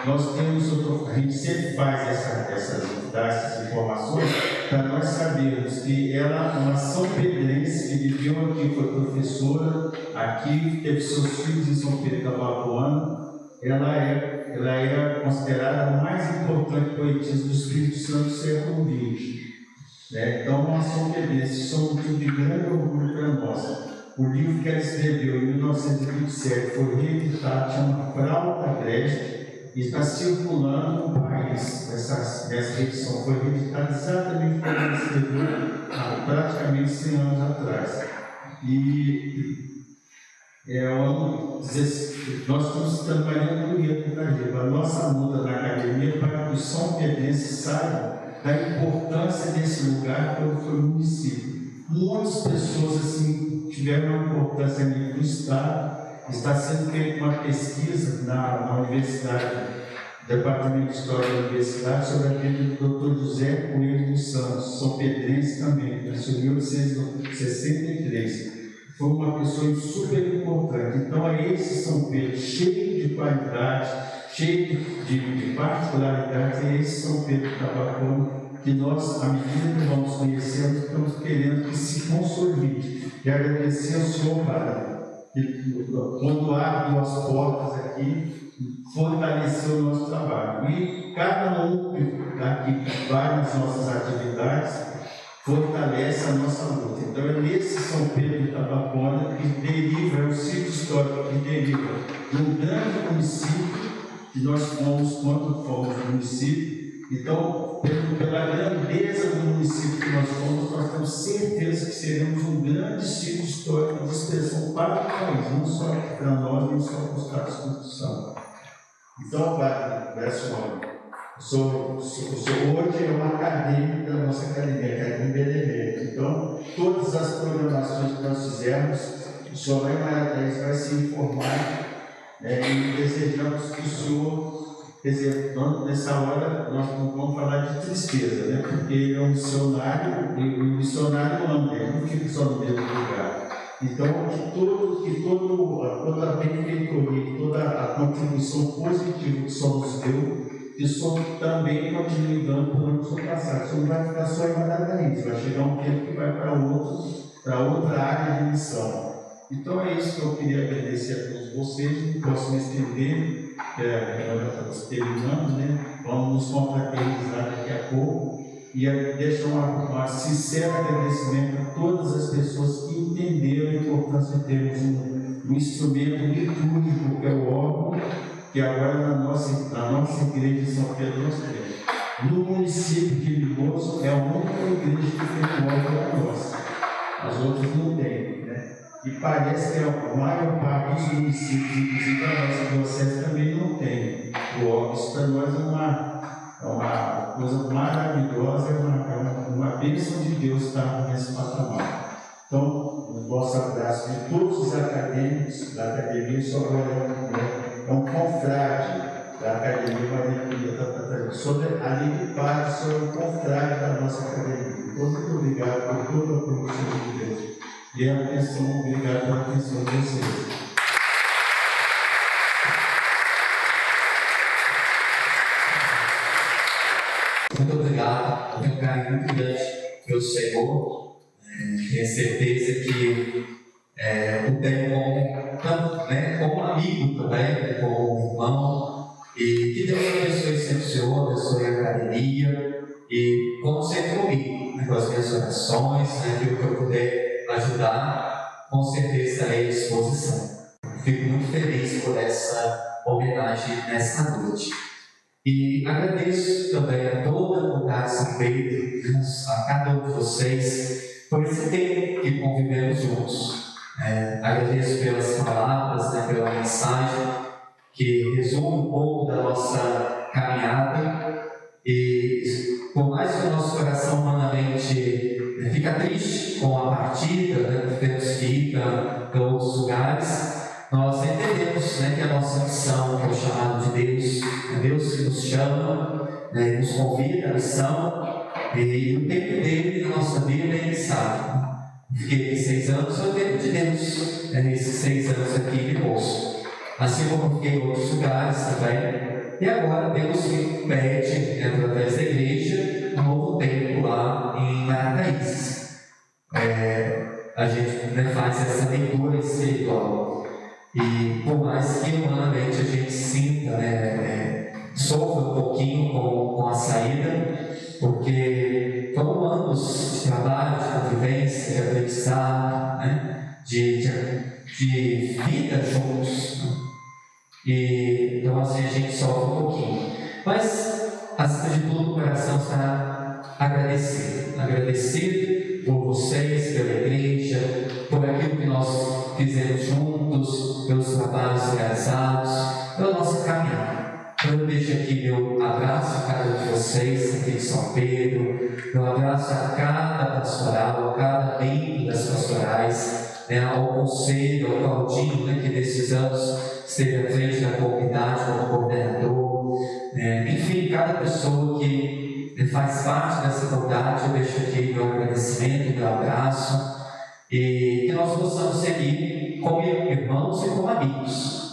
nós temos, a gente sempre faz essas informações para nós sabermos que ela é uma São Pedrense que viveu aqui, foi professora aqui, teve seus filhos em São Pedro da Bapuana. Ela é considerada a mais importante poetisa do Espírito Santo do século XX. Então, nós São Pedrense, somos um tipo de grande orgulho para nós. O livro que ela escreveu em 1927 foi reeditado, chama Frauta Agreste, e está circulando no país. Essa edição foi reeditada exatamente como ela escreveu há praticamente 100 anos atrás. E nós estamos trabalhando bonito para a nossa luta na academia para que os São Pedrenses saibam da importância desse lugar que foi o município. Muitas pessoas assim, tiveram uma importância no Estado. Está sendo feita uma pesquisa na Universidade, Departamento de História da Universidade, sobre a vida do Dr. José Coelho dos Santos, São Pedrense também, nasceu em 1863. Foi uma pessoa super importante. Então, é esse São Pedro, cheio de qualidade, cheio de particularidades, é esse São Pedro que está bacana, que nós, à medida que vamos conhecendo, estamos querendo que se consolide. E agradecer ao Senhor, Padre, que quando abre as portas aqui, fortaleceu o nosso trabalho. E cada um daqui que vai nas nossas atividades, fortalece a nossa luta. Então é nesse São Pedro de Itabapona que deriva, é o sítio histórico que deriva de um grande município, que nós fomos quando fomos município. Então, pela grandeza do município que nós fomos, nós temos certeza que seremos um grande sítio histórico de expressão para o país, não só para nós, nem só para o Estado do Espírito Santo. Então, Padre, hoje é uma acadêmica da nossa academia, a Academia Benemérita. Então, todas as programações que nós fizemos, o senhor vai se informar, e desejamos que o senhor. Quer dizer, nessa hora nós não vamos falar de tristeza, porque ele é um missionário e o missionário anda, ele não fica só no mesmo lugar. Então, toda a benfeitoria, toda a contribuição positiva que o Senhor nos deu, que o Senhor também continue dando por onde o Senhor passar. O Senhor não vai ficar só em Madagarim, vai chegar um tempo que vai para outra área de missão. Então é isso que eu queria agradecer a todos vocês, não posso me estender, nós já estamos terminando, vamos nos confraternizar daqui a pouco e deixar um sincero agradecimento a todas as pessoas que entenderam a importância de termos um instrumento litúrgico, que é o órgão, que agora na nossa igreja de São Pedro nós temos. No município de Mimoso é a única igreja que tem o órgão da nossa, as outras não têm. E parece que a maior parte dos municípios, inclusive a nossa diocese, também não tem o órgão. Isso para nós é uma coisa maravilhosa, é uma bênção de Deus estar nesse patamar. Então, o nosso abraço de todos os acadêmicos da academia, só agora é um confrade da academia Maria Antonieta Catarina. Além de padre, sou um confrade da nossa academia. Então, muito obrigado por toda a produção de Deus. E a atenção, obrigado pela atenção de vocês. Muito obrigado, eu tenho um carinho muito grande pelo Senhor, tenho certeza que o tenho como amigo também, como irmão, e que Deus abençoe sempre o Senhor, abençoe a academia, e como sempre comigo, com as minhas orações, aquilo que eu puder ajudar, com certeza estarei à disposição. Fico muito feliz por essa homenagem nesta noite. E agradeço também a toda a comunidade São Pedro, a cada um de vocês, por esse tempo que convivemos juntos. Agradeço pelas palavras, pela mensagem, que resume um pouco da nossa caminhada. E por mais que o nosso coração humanamente fica triste com a partida, temos que ir para outros lugares, nós entendemos, né, que a nossa missão é o chamado de Deus, é Deus que nos chama, né, nos convida à missão, e o tempo dele na nossa vida Ele sabe. Fiquei aqui 6 anos, foi o tempo de Deus, nesses 6 anos aqui de moço. Assim como eu fiquei em outros lugares também. E agora Deus me pede, através da igreja, um novo tempo lá em Marataízes. A gente, né, faz essa leitura espiritual. E por mais que humanamente a gente sinta, sofra um pouquinho com a saída, porque foram anos de trabalho, de convivência, de aprendizado, né, de vida juntos. E então assim a gente sofre um pouquinho. Mas, acima de tudo, o coração está agradecido por vocês, pela igreja, por aquilo que nós fizemos juntos, pelos trabalhos realizados, pela nossa caminhada. Eu deixo aqui meu abraço a cada um de vocês, aqui de São Pedro, meu abraço a cada pastoral, a cada membro das pastorais, ao conselho, ao Claudinho, que nesses anos esteve à frente da comunidade como coordenador, enfim, cada pessoa que faz parte dessa comunidade, eu deixo aqui meu agradecimento, meu abraço, e que nós possamos seguir como irmãos e como amigos,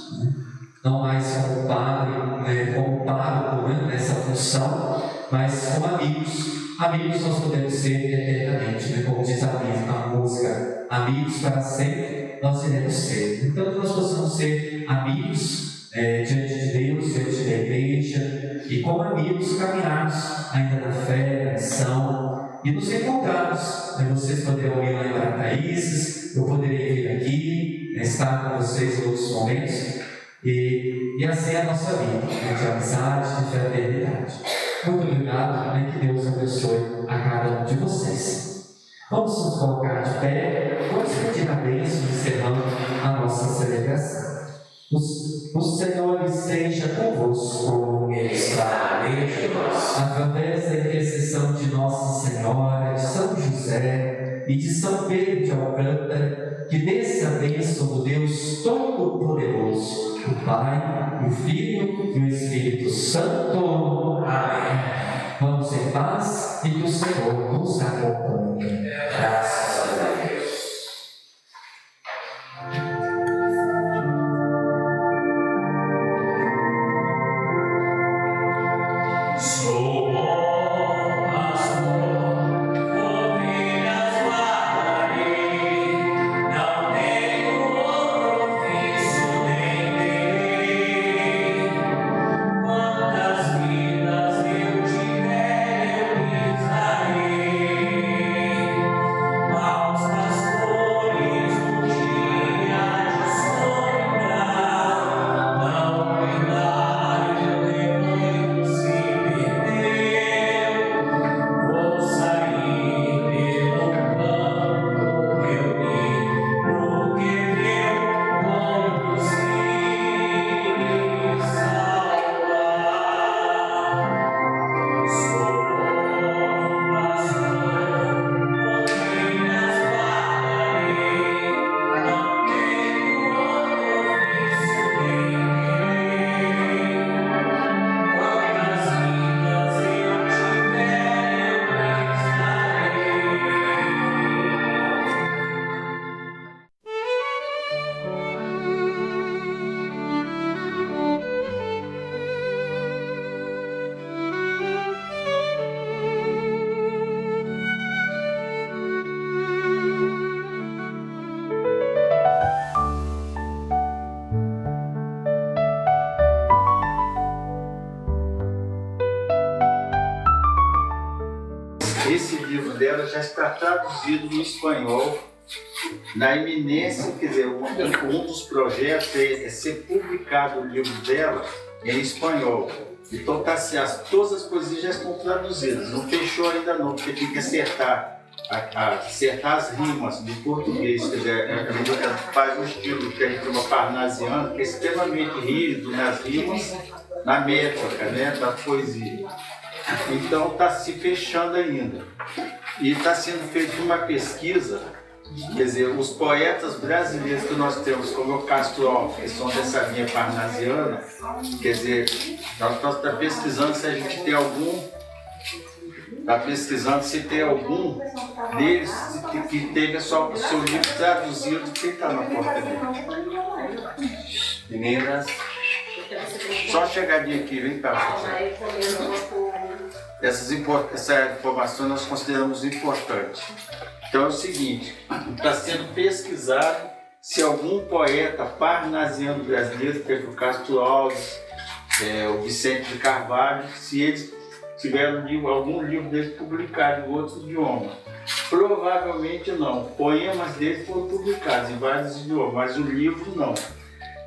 não mais como padre, como pároco, nessa função, mas como amigos. Amigos nós podemos ser eternamente, como diz a música, amigos para sempre nós iremos ser. Então que nós possamos ser amigos diante de Deus, diante da igreja, e como amigos caminharmos ainda na fé, na missão, e nos encontrarmos. Vocês poderão ir lá em Marataízes, eu poderei vir aqui, estar com vocês em outros momentos, e assim é a nossa vida, de amizade, de fraternidade. Muito obrigado, que Deus abençoe a cada um de vocês. Vamos nos colocar de pé, vamos pedir a bênção, encerrando a nossa celebração. O Senhor esteja convosco, Ele está entre nós. Através da intercessão de Nossa Senhora, de São José e de São Pedro de Alcântara, que desça a bênção do Deus Todo-Poderoso, o Pai, o Filho e o Espírito Santo. Amém. Vamos em paz e que o Senhor nos acompanhe. Graças a Deus. Sou bom pastor, ovelhas guardarei, não tenho outro ofício nem terei. Quantas vidas eu tiver, eu lhes darei. Aos pastores um dia de sombra, não cuidaram do rebanho se perdeu. Vou sair pelo campo, reunir no que meu conduzir salvar. Sou bom pastor, ovelhas guardarei, não tenho outro ofício nem terei. Quantas vidas eu tiver, eu lhes darei. Esse livro dela já está traduzido no espanhol, na iminência, quer dizer, um dos projetos é ser publicado o livro dela em espanhol. Então todas as coisas já estão traduzidas, não fechou ainda não, porque tem que acertar as rimas do português, quer dizer, ela faz um estilo que a gente chama parnasiano, que é extremamente rígido nas rimas, na métrica, da poesia. Então está se fechando ainda. E está sendo feita uma pesquisa Quer dizer, os poetas brasileiros que nós temos, como o Castro Alves, que são dessa linha parnasiana, quer dizer, nós estamos pesquisando se a gente tem algum, está pesquisando se tem algum deles que teve só o seu livro traduzido, que está na porta dele. Meninas, só chegadinha aqui, vem cá. Essa informação nós consideramos importante. Então é o seguinte, está sendo pesquisado se algum poeta parnasiano brasileiro, teve o Castro Alves, o Vicente de Carvalho, se eles tiveram algum livro deles publicado em outro idioma. Provavelmente não. Poemas deles foram publicados em vários idiomas, mas o livro não.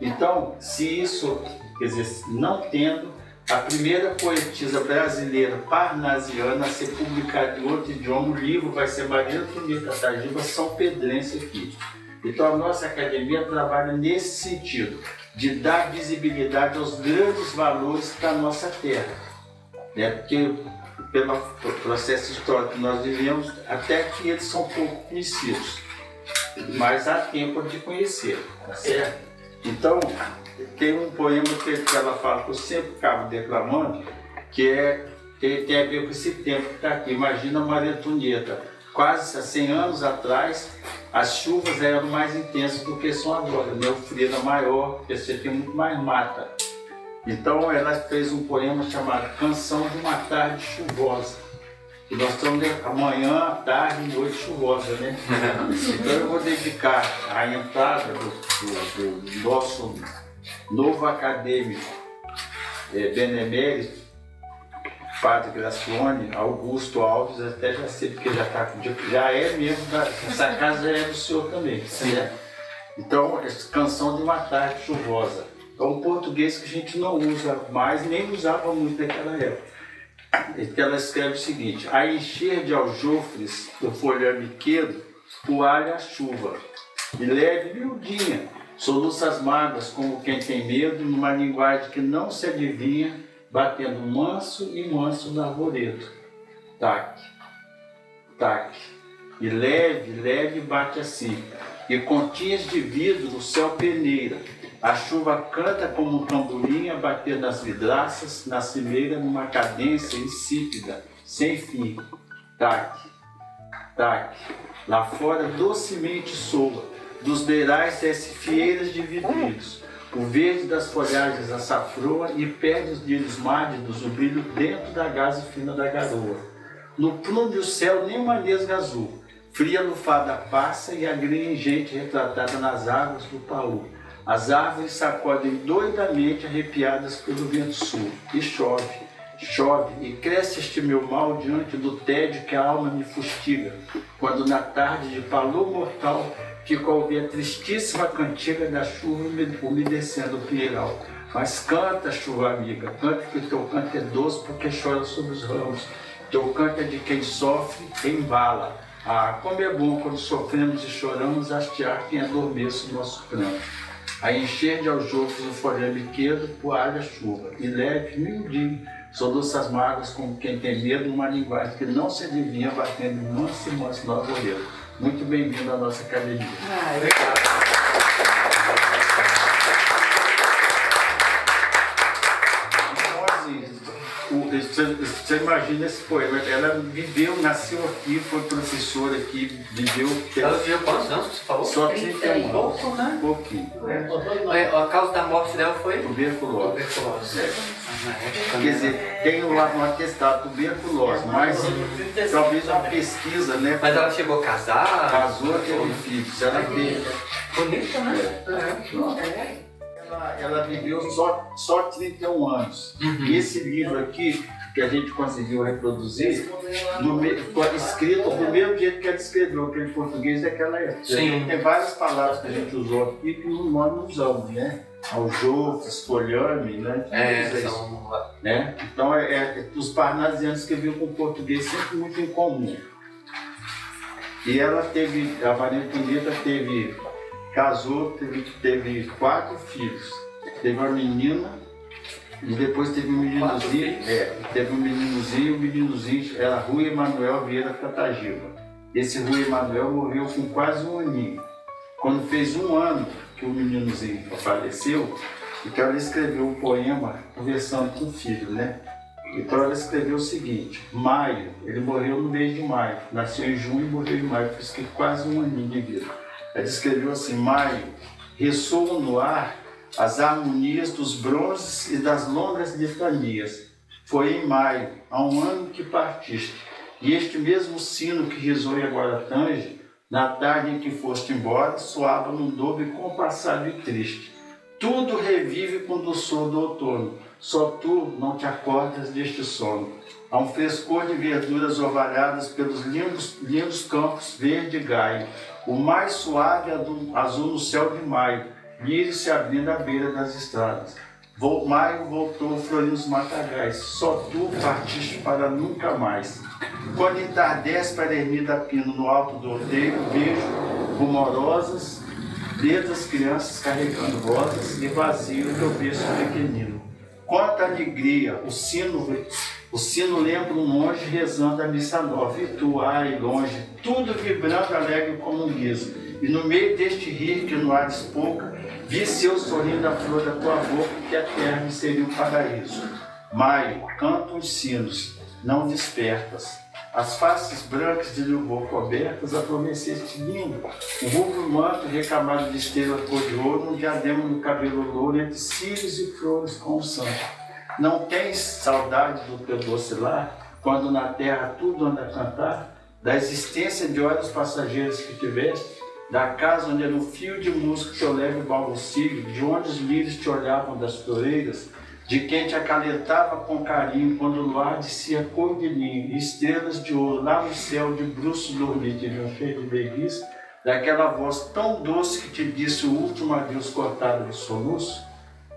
Então, se isso, quer dizer, não tendo, a primeira poetisa brasileira parnasiana a ser publicada em outro idioma, o livro vai ser Maria Antonieta Tajiba, São Pedrense aqui. Então a nossa academia trabalha nesse sentido, de dar visibilidade aos grandes valores da nossa terra. Porque pelo processo histórico que nós vivemos, até que eles são pouco conhecidos, mas há tempo de conhecer, tá certo? Então, tem um poema que ela fala, que eu sempre acabo declamando, que tem a ver com esse tempo que está aqui. Imagina Maria Antonieta, quase 100 anos atrás, as chuvas eram mais intensas do que são agora, né? O frio era maior, porque você tem muito mais mata. Então ela fez um poema chamado Canção de uma Tarde Chuvosa. E nós estamos amanhã, tarde e noite chuvosa, né? Então eu vou dedicar a entrada do nosso novo acadêmico benemérito, Padre Gracione Augusto Alves, até já sei porque já é mesmo, essa casa já é do senhor também, certo? Então, essa Canção de uma Tarde Chuvosa. É um português que a gente não usa mais, nem usava muito naquela época. Ela escreve o seguinte: a encher de aljofres do folhame quedo, toalha a chuva, e leve miudinha, soluça as mágoas como quem tem medo, numa linguagem que não se adivinha, batendo manso e manso no arvoredo. Taque, taque, e leve, leve bate assim, e continhas de vidro o céu peneira. A chuva canta como um tamborim a bater nas vidraças, na cimeira, numa cadência insípida, sem fim. Taque, taque, lá fora docemente soa, dos beirais desce fieiras de vidrinhos. O verde das folhagens açafroa e perde os lírios mádidos o brilho dentro da gaze fina da garoa. No prumo do céu nem uma nesga azul, fria lufada passa e a grinha ingente retratada nas águas do Paú. As árvores sacodem doidamente arrepiadas pelo vento sul. E chove, chove, e cresce este meu mal diante do tédio que a alma me fustiga, quando na tarde de palor mortal fico a ouvir a tristíssima cantiga da chuva umedecendo o pinheiral. Mas canta, chuva amiga, canta, que teu canto é doce porque chora sobre os ramos. Teu canto é de quem sofre e embala. Ah, como é bom quando sofremos e choramos hastear quem adormece o nosso pranto. A encher de aljofres o folhame quedo, toalha a chuva, e leve, miudinho, soluça as mágoas como quem tem medo, numa linguagem que não se adivinha, batendo manso e manso no arvoredo. Muito bem-vindo à nossa academia. Obrigado. Você imagina esse poema, ela viveu, nasceu aqui, foi professora aqui, viveu... Ela viveu quantos anos que você falou? Só 31 anos. Pouco, né? Pouquinho. A causa da morte dela foi? Tuberculose. Tuberculose. Quer dizer, tem lá um atestado tuberculose, mas talvez uma pesquisa, né? Mas ela chegou a casar? Casou, teve filhos, ela teve. Bonita, né? Ela viveu só 31 anos. E esse livro aqui, que a gente conseguiu reproduzir, escrito do mesmo jeito que ela escreveu, aquele português daquela época. Sim. Tem várias palavras que a gente usou aqui que nós não usamos, né? Aljofres, folhame, né? Né? Então, os parnasianos que viviam com o português sempre muito em comum. E ela teve, a Maria Antonieta casou, teve 4 filhos. Teve uma menina e depois teve um meninozinho. Teve um meninozinho, era Rui Emanuel Vieira Catagiba. Esse Rui Emanuel morreu com quase um aninho. Quando fez 1 ano que o meninozinho faleceu, então ela escreveu um poema conversando com o filho, né? Então ela escreveu o seguinte: maio, ele morreu no mês de maio, nasceu em junho e morreu em maio, por isso que quase um aninho de vida. Ela escreveu assim: maio, ressoam no ar as harmonias dos bronzes e das longas litanias. Foi em maio, há 1 ano que partiste, e este mesmo sino que ressoa e agora tange, na tarde em que foste embora, soava num dobre compassado e triste. Tudo revive com o doçor do outono, só tu não te acordas deste sono. Há um frescor de verduras ovalhadas pelos lindos campos verde e gaio, o mais suave azul no céu de maio, lírios se abrindo à beira das estradas. Maio voltou florindo os matagais, só tu partiste para nunca mais. Quando entardece para a ermida pino no alto do outeiro, vejo rumorosas das crianças carregando rosas e vazio teu berço pequenino. Quanta alegria, o sino lembra um monge rezando a missa nova, e tu, ai, longe, tudo vibrando alegre como um guiso. E no meio deste rir que no ar despouca, vi seu sorrindo a flor da tua boca, que a terra seria um paraíso. Maio, cantam os sinos, não despertas. As faces brancas de louvor cobertas adormeceste lindo. Um rubro manto recamado de estrela cor de ouro, um diadema no cabelo louro, entre cílios e flores com o santo. Não tens saudade do teu doce lar, quando na terra tudo anda a cantar, da existência de horas passageiras que tiveste, da casa onde era um fio de música teu leve balbucio, de onde os lírios te olhavam das floreiras, de quem te acalentava com carinho quando o luar descia cor de linho e estrelas de ouro lá no céu de bruços dormir teriam cheio de beguice, daquela voz tão doce que te disse o último adeus cortado de soluço.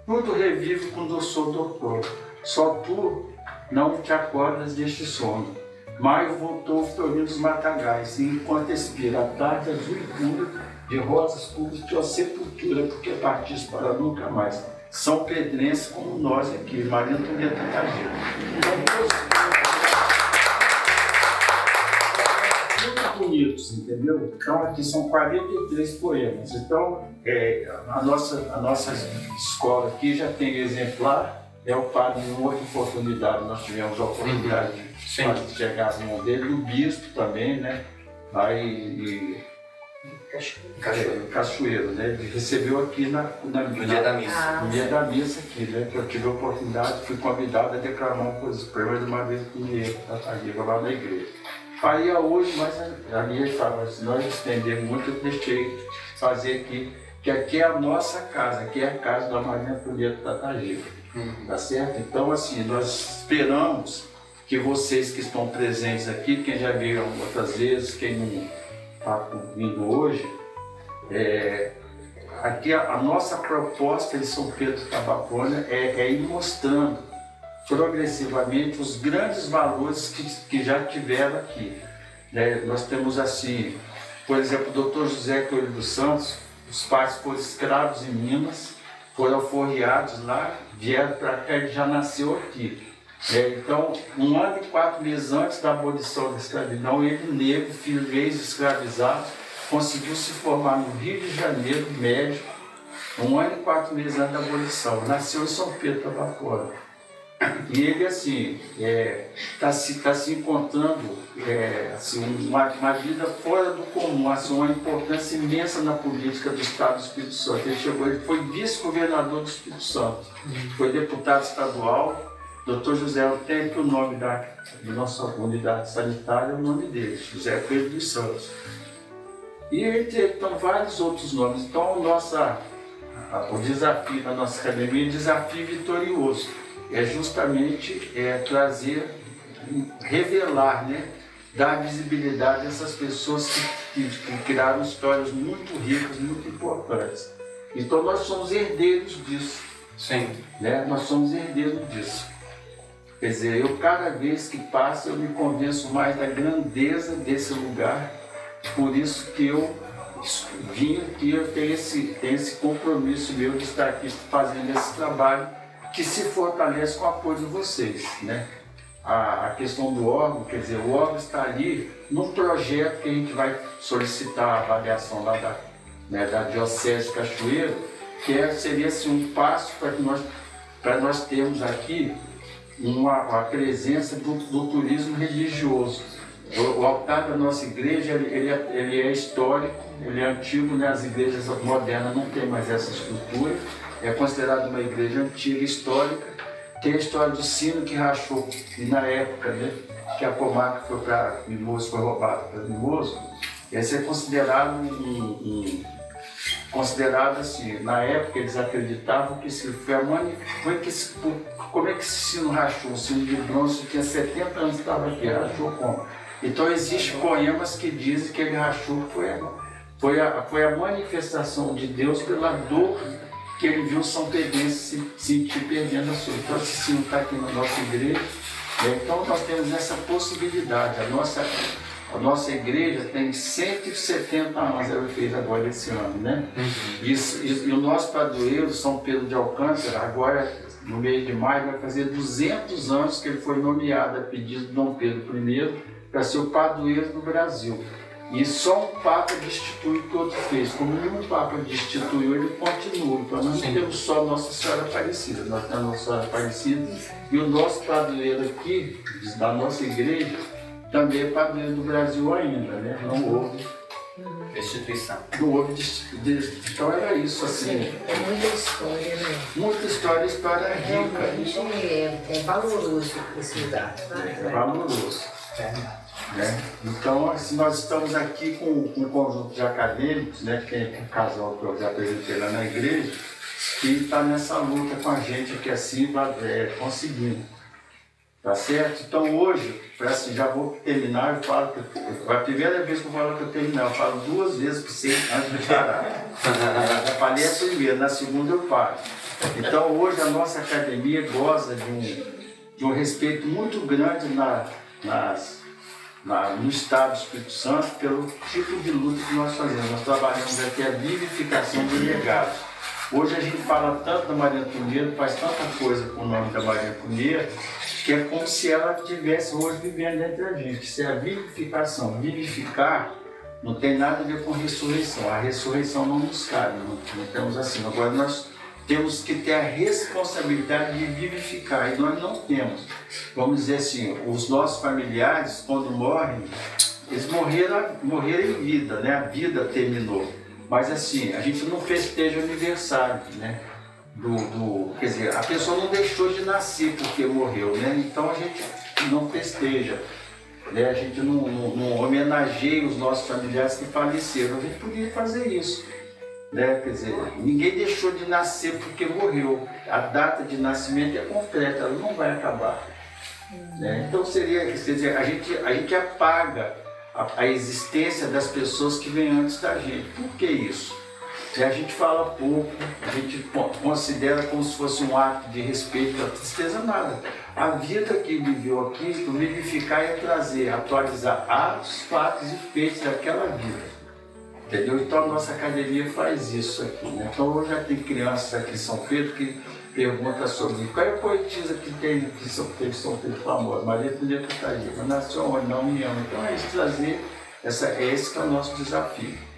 Tudo revive com doçor do outono, só tu não te acordas deste sono. Maio voltou florindo os matagais, e enquanto expira a tarde azul e pura de rosas puras, tua sepultura, porque partiste para nunca mais. São pedrenses como nós aqui, Maria Antonieta Tagiro. Muito bonitos, entendeu? Então aqui são 43 poemas. Então a nossa escola aqui já tem exemplar. O padre, em outra oportunidade, nós tivemos a oportunidade de chegar às mãos dele, o bispo também, né? Aí Cachoeiro, né? Ele recebeu aqui no dia da missa. No dia da missa aqui, né? Que eu tive a oportunidade, fui convidado a declamar um poema de uma vez lá na igreja. Faria hoje, mas a minha fala, se nós estendemos muito, eu deixei fazer aqui, que aqui é a nossa casa, aqui é a casa da Maria Antonieta Tatagiba. Tá certo? Então, assim, nós esperamos que vocês que estão presentes aqui, quem já veio outras vezes, quem não está vindo hoje, aqui a nossa proposta de São Pedro Tabapônia é ir mostrando progressivamente os grandes valores que já tiveram aqui. Nós temos assim, por exemplo, o Dr. José Coelho dos Santos, os pais foram escravos em Minas, foram alforriados lá, vieram para cá, ele já nasceu aqui. Então, 1 ano e 4 meses antes da abolição da escravidão, ele, negro, filho de ex-escravizado, conseguiu se formar no Rio de Janeiro, médico, 1 ano e 4 meses antes da abolição. Nasceu em São Pedro Tabapônia. E ele, assim, está se encontrando assim, uma vida fora do comum, assim, uma importância imensa na política do Estado do Espírito Santo. Ele foi vice-governador do Espírito Santo, foi deputado estadual. Dr. José, eu tenho aqui o nome da nossa unidade sanitária, é o nome dele, José Coelho dos Santos. E ele tem vários outros nomes. Então, o desafio da nossa academia é um desafio vitorioso. É justamente trazer, revelar, né? Dar visibilidade a essas pessoas que criaram histórias muito ricas, muito importantes. Então, nós somos herdeiros disso. Sim. Né? Nós somos herdeiros disso. Quer dizer, eu cada vez que passo, eu me convenço mais da grandeza desse lugar. Por isso que eu vim aqui, eu tenho esse compromisso meu de estar aqui fazendo esse trabalho que se fortalece com o apoio de vocês, né? a questão do órgão, quer dizer, o órgão está ali num projeto que a gente vai solicitar a avaliação lá da Diocese de Cachoeiro, que seria assim, um passo para nós termos aqui a presença do turismo religioso. O altar da nossa igreja ele é histórico, ele é antigo, né? As igrejas modernas não têm mais essa estrutura, é considerado uma igreja antiga, histórica. Tem a história do sino que rachou, e na época, né, que a comarca foi para Mimoso, foi roubada para Mimoso, esse é considerado considerado assim, na época eles acreditavam que se foi a como é que esse sino rachou? O sino de bronze tinha 70 anos, estava aqui, rachou como? Então existem poemas que dizem que ele rachou, foi a manifestação de Deus pela dor que ele viu São Pedrense sentir perdendo a sua. Então esse sino está aqui na nossa igreja, né? Então nós temos essa possibilidade. A nossa igreja tem 170 anos, ela fez agora esse ano, né? E o nosso padroeiro, São Pedro de Alcântara, agora no mês de maio vai fazer 200 anos que ele foi nomeado a pedido de Dom Pedro I para ser o padroeiro do Brasil. E só um Papa destitui o que o outro fez. Como nenhum Papa destituiu, ele continua. Então nós não temos só Nossa Senhora Aparecida, nós temos Nossa Senhora Aparecida. E o nosso padroeiro aqui, da nossa igreja, também é padroeiro do Brasil ainda, né? Não houve Destituição. Não houve destituição. Então era isso, assim. É muita história, né? Muita história rica. É valoroso esse lugar. É valoroso. Né? Então, assim, nós estamos aqui com um conjunto de acadêmicos, né, que é o casal que eu já apresentei lá na igreja, que está nessa luta com a gente aqui assim, conseguindo. Tá certo? Então hoje, assim, já vou terminar, eu falo que é a primeira vez que eu falo que eu terminar, eu falo 2 vezes por você antes de parar. Já falei a primeira, na segunda eu paro. Então hoje a nossa academia goza de um respeito muito grande no Estado do Espírito Santo pelo tipo de luta que nós fazemos. Nós trabalhamos aqui a vivificação de legados. Hoje a gente fala tanto da Maria Antonieta, faz tanta coisa com o nome da Maria Antonieta, que é como se ela estivesse hoje vivendo entre a gente. Isso é a vivificação. Vivificar não tem nada a ver com ressurreição. A ressurreição não nos cabe, não temos assim. Agora nós temos que ter a responsabilidade de vivificar, e nós não temos. Vamos dizer assim, os nossos familiares, quando morrem, eles morreram em vida, né? A vida terminou. Mas assim, a gente não festeja o aniversário, né? Quer dizer, a pessoa não deixou de nascer porque morreu, né? Então a gente não festeja, né? A gente não homenageia os nossos familiares que faleceram. A gente podia fazer isso, né? Quer dizer, ninguém deixou de nascer porque morreu. A data de nascimento é completa, ela não vai acabar, né? Então quer dizer, a gente apaga a existência das pessoas que vêm antes da gente. Por que isso? A gente fala pouco, a gente considera como se fosse um ato de respeito, a tristeza nada. A vida que viveu aqui, o vivificar é trazer, atualizar atos, fatos e feitos daquela vida. Entendeu? Então a nossa academia faz isso aqui, né? Então hoje já tem crianças aqui em São Pedro que perguntam sobre qual é a poetisa que tem aqui em São Pedro famosa. Maria Antonieta está aí, mas nasceu onde? Na União. Então é isso, trazer, esse que é o nosso desafio.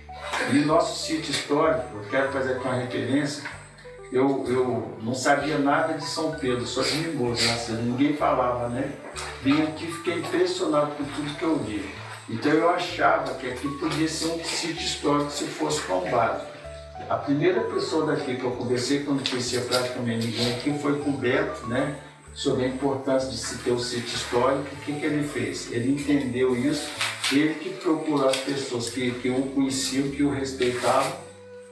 E o nosso sítio histórico, eu quero fazer aqui uma referência, eu não sabia nada de São Pedro, só de Mimoso, ninguém falava, né? Vim aqui e fiquei impressionado por tudo que eu vi. Então eu achava que aqui podia ser um sítio histórico se fosse tombado. A primeira pessoa daqui que eu conversei, que eu não conhecia praticamente ninguém aqui, foi com o Beto, né? Sobre a importância de se ter um sítio histórico. O que ele fez? Ele entendeu isso, ele que procurou as pessoas que o conheciam, que o respeitavam,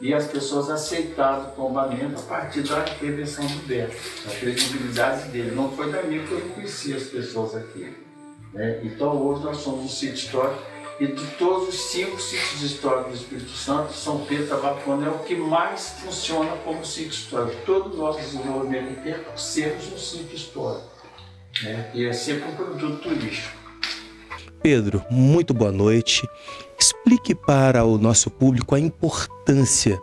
e as pessoas aceitaram o tombamento a partir da intervenção do Beto, da credibilidade dele. Não foi da minha que eu não conhecia as pessoas aqui, né? Então hoje nós somos um sítio histórico, e de todos os 5 sítios históricos do Espírito Santo, São Pedro Itabapoana é o que mais funciona como sítio histórico. Todo o nosso desenvolvimento tem que sermos um sítio histórico, né? E é sempre um produto turístico. Pedro, muito boa noite. Explique para o nosso público a importância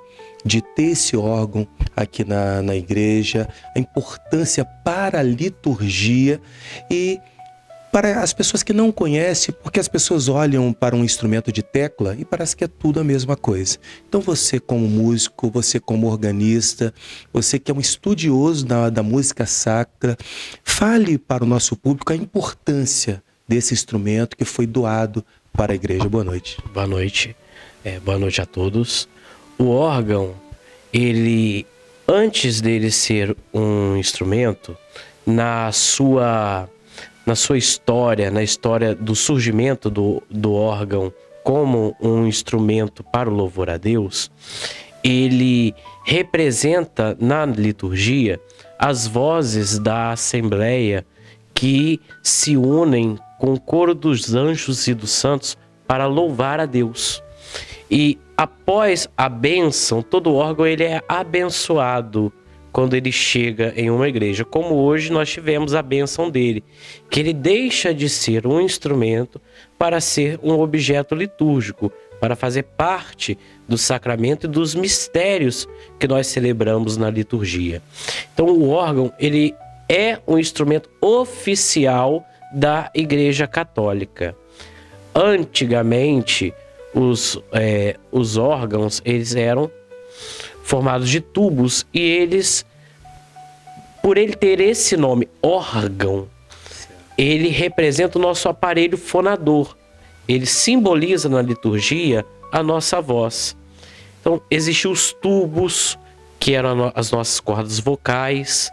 de ter esse órgão aqui na igreja, a importância para a liturgia e para as pessoas que não conhecem, porque as pessoas olham para um instrumento de tecla e parece que é tudo a mesma coisa. Então você como músico, você como organista, você que é um estudioso da música sacra, fale para o nosso público a importância desse instrumento que foi doado para a igreja. Boa noite. Boa noite. Boa noite a todos. O órgão, ele, antes dele ser um instrumento, na sua história, na história do surgimento do órgão como um instrumento para o louvor a Deus, ele representa na liturgia as vozes da Assembleia que se unem com o coro dos anjos e dos santos para louvar a Deus. E após a bênção, todo órgão ele é abençoado quando ele chega em uma igreja, como hoje nós tivemos a bênção dele, que ele deixa de ser um instrumento para ser um objeto litúrgico, para fazer parte do sacramento e dos mistérios que nós celebramos na liturgia. Então o órgão, ele é um instrumento oficial da Igreja Católica. Antigamente, os órgãos, eles eram formados de tubos e eles, por ele ter esse nome, órgão, ele representa o nosso aparelho fonador. Ele simboliza na liturgia a nossa voz. Então, existiam os tubos, que eram as nossas cordas vocais,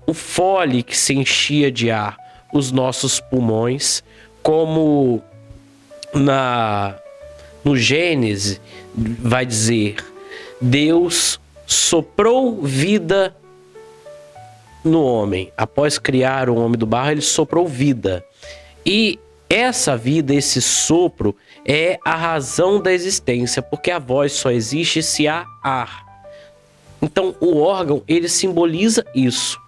o fole que se enchia de ar, os nossos pulmões, como no Gênesis vai dizer: Deus soprou vida no homem. Após criar o homem do barro, ele soprou vida. E essa vida, esse sopro, é a razão da existência, porque a voz só existe se há ar. Então, o órgão, ele simboliza isso.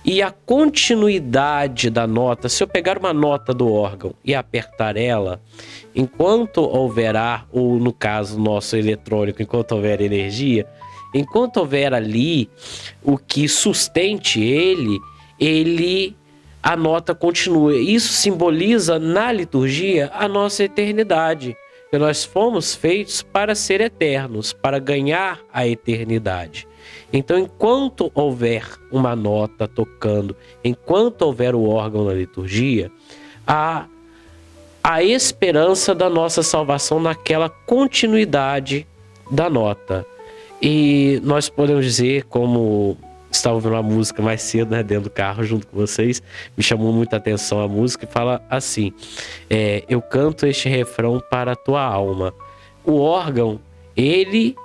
E a continuidade da nota, se eu pegar uma nota do órgão e apertar ela, enquanto houver ar, ou no caso nosso eletrônico, enquanto houver energia, enquanto houver ali o que sustente a nota continua. Isso simboliza na liturgia a nossa eternidade, que nós fomos feitos para ser eternos, para ganhar a eternidade. Então, enquanto houver uma nota tocando, enquanto houver o órgão na liturgia, há a esperança da nossa salvação naquela continuidade da nota. E nós podemos dizer, como estava ouvindo uma música mais cedo, né, dentro do carro junto com vocês, me chamou muita atenção a música, e fala assim: eu canto este refrão para a tua alma. O órgão, ele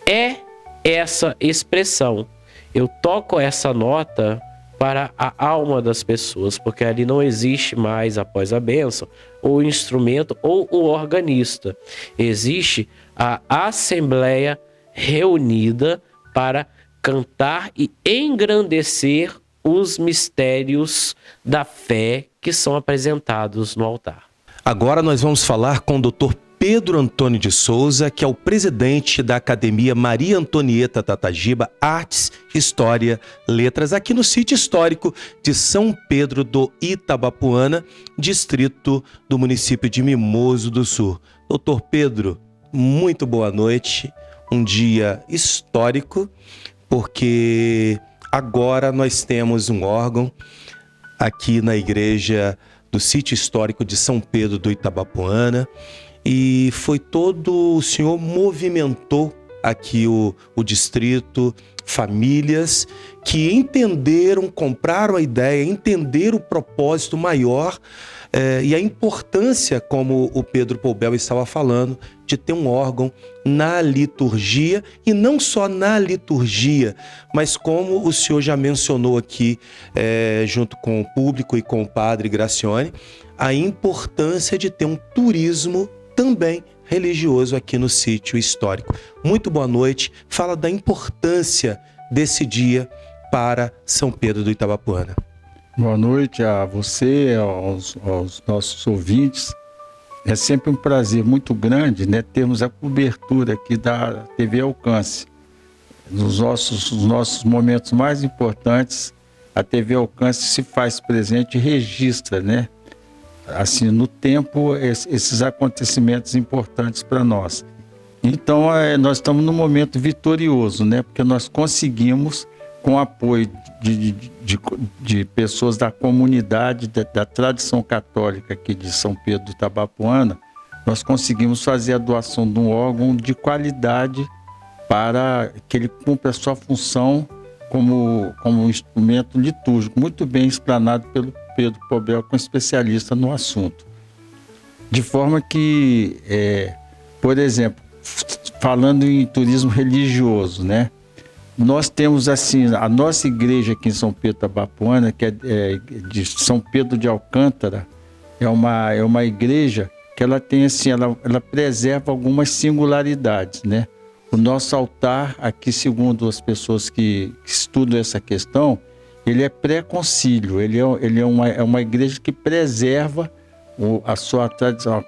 é essa expressão. Eu toco essa nota para a alma das pessoas, porque ali não existe mais, após a bênção, o instrumento ou o organista. Existe a assembleia reunida para cantar e engrandecer os mistérios da fé que são apresentados no altar. Agora nós vamos falar com o Dr. Pedro Antônio de Souza, que é o presidente da Academia Maria Antonieta Tatagiba, Artes, História, Letras, aqui no sítio histórico de São Pedro do Itabapuana, distrito do município de Mimoso do Sul. Doutor Pedro, muito boa noite, um dia histórico, porque agora nós temos um órgão aqui na igreja do sítio histórico de São Pedro do Itabapuana, e foi todo, o senhor movimentou aqui o distrito, famílias que entenderam, compraram a ideia, entenderam o propósito maior e a importância, como o Pedro Poubel estava falando, de ter um órgão na liturgia, e não só na liturgia, mas como o senhor já mencionou aqui, junto com o público e com o padre Gracione, a importância de ter um turismo também religioso aqui no sítio histórico. Muito boa noite. Fala da importância desse dia para São Pedro do Itabapuana. Boa noite a você, aos nossos ouvintes. É sempre um prazer muito grande, né, termos a cobertura aqui da TV Alcance. Nos nossos momentos mais importantes a TV Alcance se faz presente e registra, né? Assim, no tempo, esses acontecimentos importantes para nós. Então, nós estamos num momento vitorioso, né? Porque nós conseguimos, com o apoio de pessoas da comunidade, da tradição católica aqui de São Pedro do Itabapoana, nós conseguimos fazer a doação de um órgão de qualidade para que ele cumpra a sua função como um instrumento litúrgico, muito bem explanado pelo Pedro Pobel, que é um especialista no assunto. De forma que, por exemplo, falando em turismo religioso, né? Nós temos assim, a nossa igreja aqui em São Pedro do Itabapoana, que é de São Pedro de Alcântara, é uma igreja que ela tem assim, ela preserva algumas singularidades, né? O nosso altar aqui, segundo as pessoas que estudam essa questão, ele é pré-concílio, ele é uma igreja que preserva a sua tradição,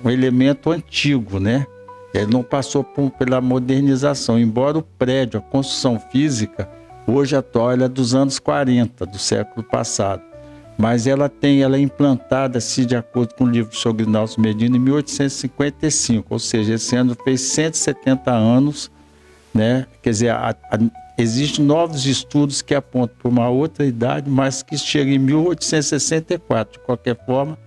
um elemento antigo, né? Ele não passou pela modernização, embora o prédio, a construção física, hoje atual, ela é dos anos 40, do século passado. Mas ela é implantada, assim, de acordo com o livro do Sr. Grinaldo Medina, em 1855, ou seja, esse ano fez 170 anos, né? Quer dizer, existem novos estudos que apontam para uma outra idade, mas que chega em 1864. De qualquer forma,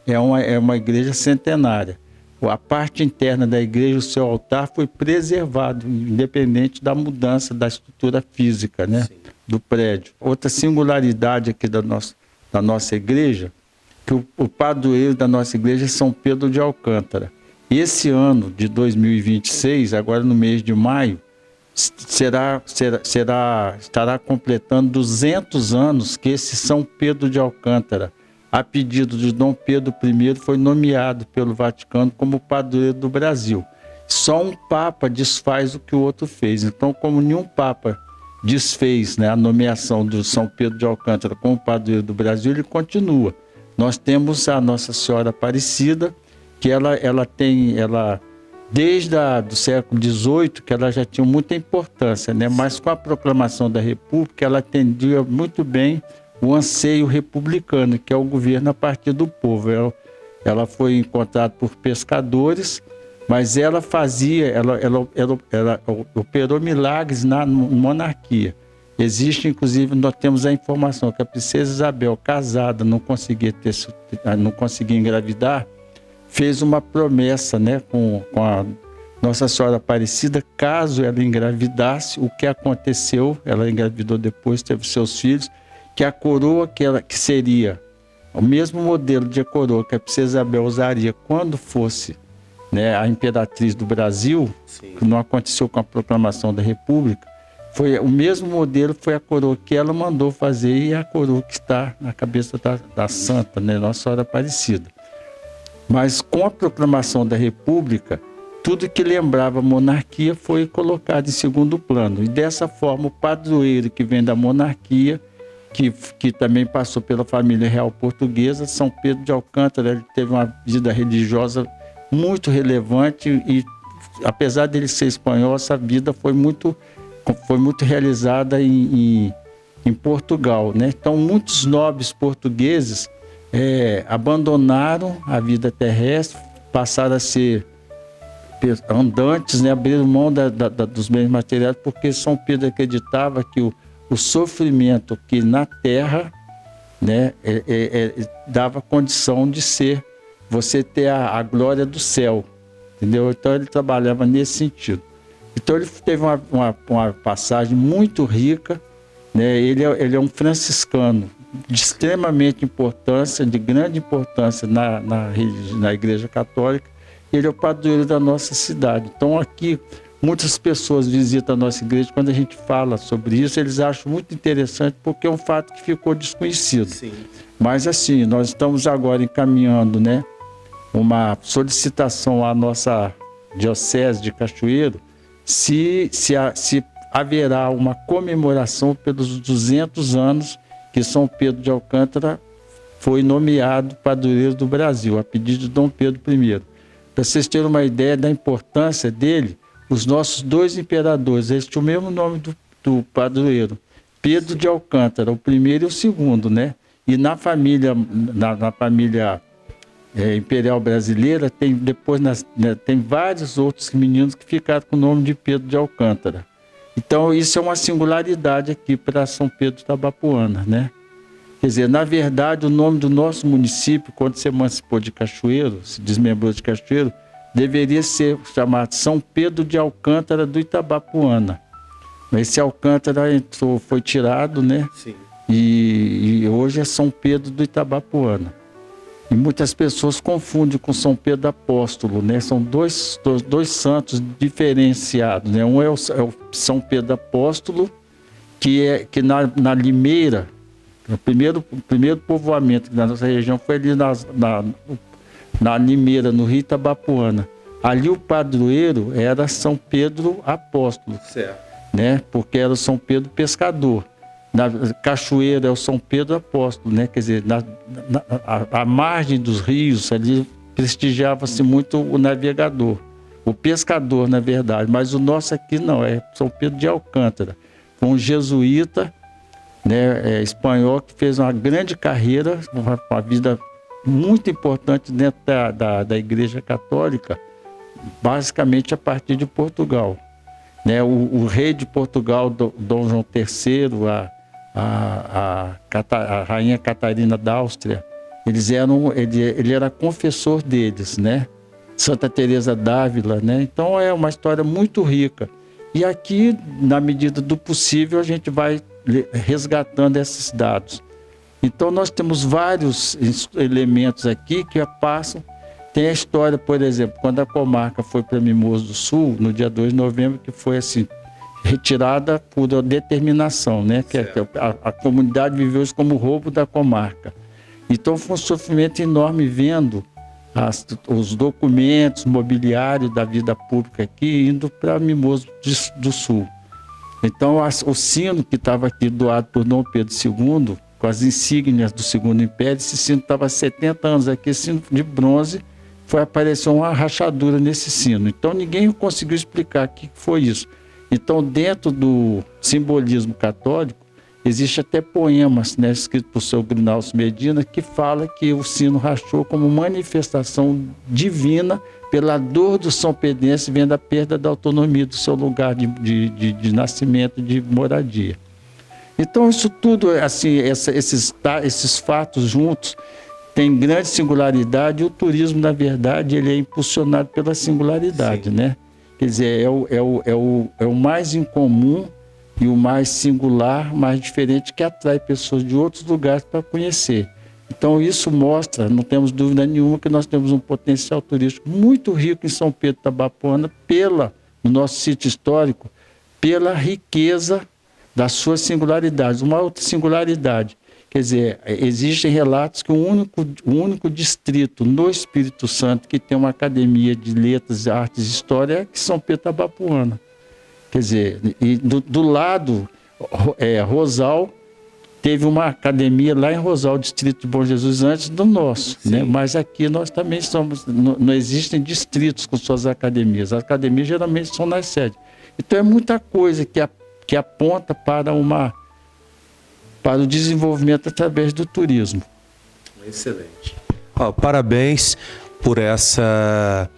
é uma igreja centenária. A parte interna da igreja, o seu altar, foi preservado, independente da mudança da estrutura física, né? Do prédio. Outra singularidade aqui da nossa igreja, que o padroeiro da nossa igreja é São Pedro de Alcântara. E esse ano de 2026, agora no mês de maio, estará completando 200 anos que esse São Pedro de Alcântara, a pedido de Dom Pedro I, foi nomeado pelo Vaticano como padroeiro do Brasil. Só um Papa desfaz o que o outro fez. Então, como nenhum Papa desfez, né, a nomeação do São Pedro de Alcântara como padroeiro do Brasil, ele continua. Nós temos a Nossa Senhora Aparecida, que ela desde do século XVIII, que ela já tinha muita importância, né? Mas com a proclamação da República, ela atendia muito bem o anseio republicano, que é o governo a partir do povo. Ela foi encontrada por pescadores, mas ela operou milagres na monarquia. Existe, inclusive, nós temos a informação que a princesa Isabel, casada, não conseguia engravidar, fez uma promessa, né, com a Nossa Senhora Aparecida, caso ela engravidasse, o que aconteceu, ela engravidou depois, teve seus filhos, que a coroa que seria o mesmo modelo de coroa que a princesa Isabel usaria quando fosse, né, a imperatriz do Brasil, sim, que não aconteceu com a proclamação da República, foi o mesmo modelo, foi a coroa que ela mandou fazer e a coroa que está na cabeça da santa, né, Nossa Senhora Aparecida. Mas com a proclamação da República, tudo que lembrava a monarquia foi colocado em segundo plano. E dessa forma, o padroeiro que vem da monarquia, que também passou pela família real portuguesa, São Pedro de Alcântara, ele teve uma vida religiosa muito relevante e, apesar dele ser espanhol, essa vida foi muito realizada em Portugal, né? Então, muitos nobres portugueses abandonaram a vida terrestre, passaram a ser andantes, né? Abriram mão dos bens materiais, porque São Pedro acreditava que o sofrimento aqui na terra, né, dava condição de você ter a glória do céu, entendeu? Então ele trabalhava nesse sentido. Então ele teve uma passagem muito rica, né? Ele é um franciscano de extremamente importância, de grande importância na Igreja Católica. Ele é o padroeiro da nossa cidade. Então aqui muitas pessoas visitam a nossa igreja. Quando a gente fala sobre isso, eles acham muito interessante, porque é um fato que ficou desconhecido. Sim. Mas assim, nós estamos agora encaminhando, né, uma solicitação à nossa diocese de Cachoeiro, se haverá uma comemoração pelos 200 anos que São Pedro de Alcântara foi nomeado padroeiro do Brasil, a pedido de Dom Pedro I. Para vocês terem uma ideia da importância dele, os nossos dois imperadores, eles tinham o mesmo nome do padroeiro, Pedro de Alcântara, o primeiro e o segundo, né? E na família, imperial brasileira, tem depois tem vários outros meninos que ficaram com o nome de Pedro de Alcântara. Então isso é uma singularidade aqui para São Pedro Itabapoana, né? Quer dizer, na verdade, o nome do nosso município, quando se emancipou de Cachoeiro, se desmembrou de Cachoeiro, deveria ser chamado São Pedro de Alcântara do Itabapoana. Esse Alcântara foi tirado, né? Sim. E hoje é São Pedro do Itabapoana. E muitas pessoas confundem com São Pedro Apóstolo, né? São dois santos diferenciados, né? Um é o São Pedro Apóstolo, que na Limeira, o primeiro povoamento da nossa região foi ali na Limeira, no Rio Itabapoana. Ali o padroeiro era São Pedro Apóstolo. Certo. Né? Porque era o São Pedro pescador. Na Cachoeira é o São Pedro Apóstolo, né? Quer dizer, a margem dos rios ali prestigiava-se muito o navegador, o pescador, na verdade. Mas o nosso aqui não, é São Pedro de Alcântara, um jesuíta, né, espanhol, que fez uma grande carreira, uma vida muito importante dentro da Igreja Católica, basicamente a partir de Portugal. Né, o rei de Portugal, Dom João III, a rainha Catarina da Áustria, ele era confessor deles, né? Santa Teresa d'Ávila, né? Então é uma história muito rica. E aqui, na medida do possível, a gente vai resgatando esses dados. Então nós temos vários elementos aqui que passam. Tem a história, por exemplo, quando a comarca foi para Mimoso do Sul, no dia 2 de novembro, que foi assim, retirada por determinação, né? Que a comunidade viveu isso como roubo da comarca. Então foi um sofrimento enorme vendo os documentos, mobiliário da vida pública aqui, indo para Mimoso do Sul. Então o sino que estava aqui doado por Dom Pedro II, com as insígnias do Segundo Império, esse sino estava há 70 anos aqui, sino de bronze, apareceu uma rachadura nesse sino. Então ninguém conseguiu explicar o que foi isso. Então, dentro do simbolismo católico, existe até poemas, né, escritos por seu Grinaldo Medina, que fala que o sino rachou como manifestação divina pela dor do São Pedrense, vendo a perda da autonomia do seu lugar de nascimento, de moradia. Então isso tudo, assim, esses fatos juntos, tem grande singularidade, e o turismo, na verdade, ele é impulsionado pela singularidade, né? Quer dizer, é o mais incomum e o mais singular, mais diferente, que atrai pessoas de outros lugares para conhecer. Então isso mostra, não temos dúvida nenhuma, que nós temos um potencial turístico muito rico em São Pedro Itabapoana, no nosso sítio histórico, pela riqueza das suas singularidades. Uma outra singularidade, quer dizer, existem relatos que o único distrito no Espírito Santo que tem uma academia de letras, artes e história é São Pedro Itabapoana. Quer dizer, e do lado, Rosal, teve uma academia lá em Rosal, distrito de Bom Jesus, antes do nosso, né? Mas aqui nós também não existem distritos com suas academias. As academias geralmente são nas sedes. Então é muita coisa que aponta para o desenvolvimento através do turismo. Excelente. Parabéns por essa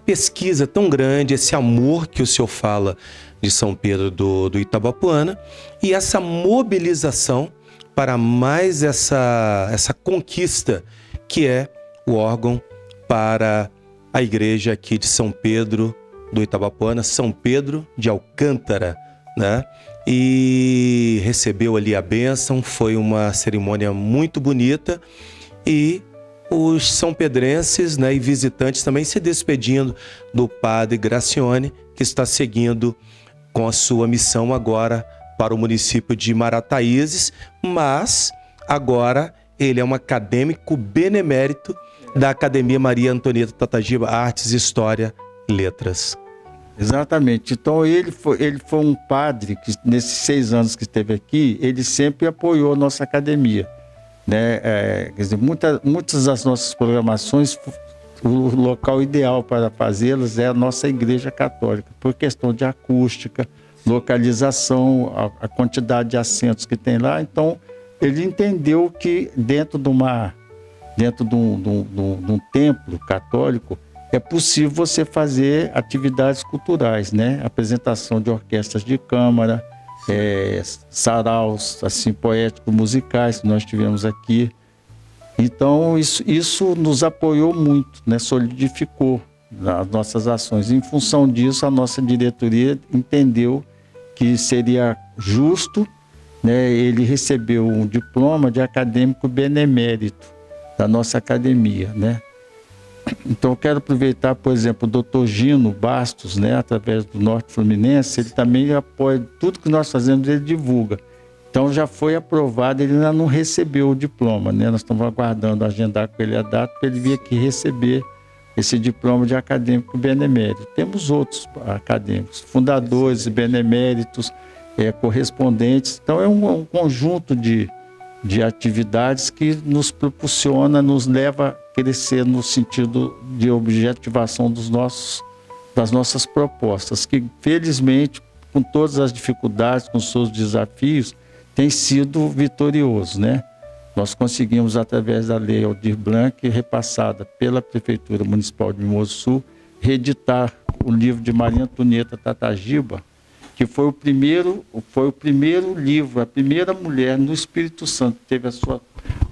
pesquisa tão grande, esse amor que o senhor fala de São Pedro do Itabapoana e essa mobilização para mais essa conquista que é o órgão para a igreja aqui de São Pedro do Itabapoana, São Pedro de Alcântara, né? E recebeu ali a bênção, foi uma cerimônia muito bonita e os são pedrenses, né, e visitantes também se despedindo do padre Gracione, que está seguindo com a sua missão agora para o município de Marataízes, mas agora ele é um acadêmico benemérito da Academia Maria Antonieta Tatagiba, Artes, História e Letras. Exatamente. Então ele foi um padre que nesses 6 anos que esteve aqui, ele sempre apoiou a nossa academia, né? Quer dizer, muitas das nossas programações, o local ideal para fazê-las é a nossa igreja católica, por questão de acústica, localização, a quantidade de assentos que tem lá. Então, ele entendeu que dentro de um templo católico é possível você fazer atividades culturais, né? Apresentação de orquestras de câmara, saraus assim, poéticos, musicais que nós tivemos aqui. Então, isso nos apoiou muito, né? Solidificou as nossas ações. Em função disso, a nossa diretoria entendeu que seria justo, né? Ele recebeu um diploma de acadêmico benemérito da nossa academia, né? Então, eu quero aproveitar, por exemplo, o doutor Gino Bastos, né? Através do Norte Fluminense, ele também apoia tudo que nós fazemos, ele divulga. Então, já foi aprovado, ele ainda não recebeu o diploma, né? Nós estamos aguardando agendar com ele a data para ele vir aqui receber esse diploma de acadêmico benemérito. Temos outros acadêmicos, fundadores, beneméritos, correspondentes. Então, é um conjunto de atividades que nos proporciona, nos leva a crescer no sentido de objetivação das nossas propostas, que, felizmente, com todas as dificuldades, com seus desafios, tem sido vitorioso, né? Nós conseguimos, através da Lei Aldir Blanc, repassada pela Prefeitura Municipal de Mimoso Sul, reeditar o livro de Maria Antonieta Tatagiba, que foi o primeiro livro, a primeira mulher no Espírito Santo que teve a sua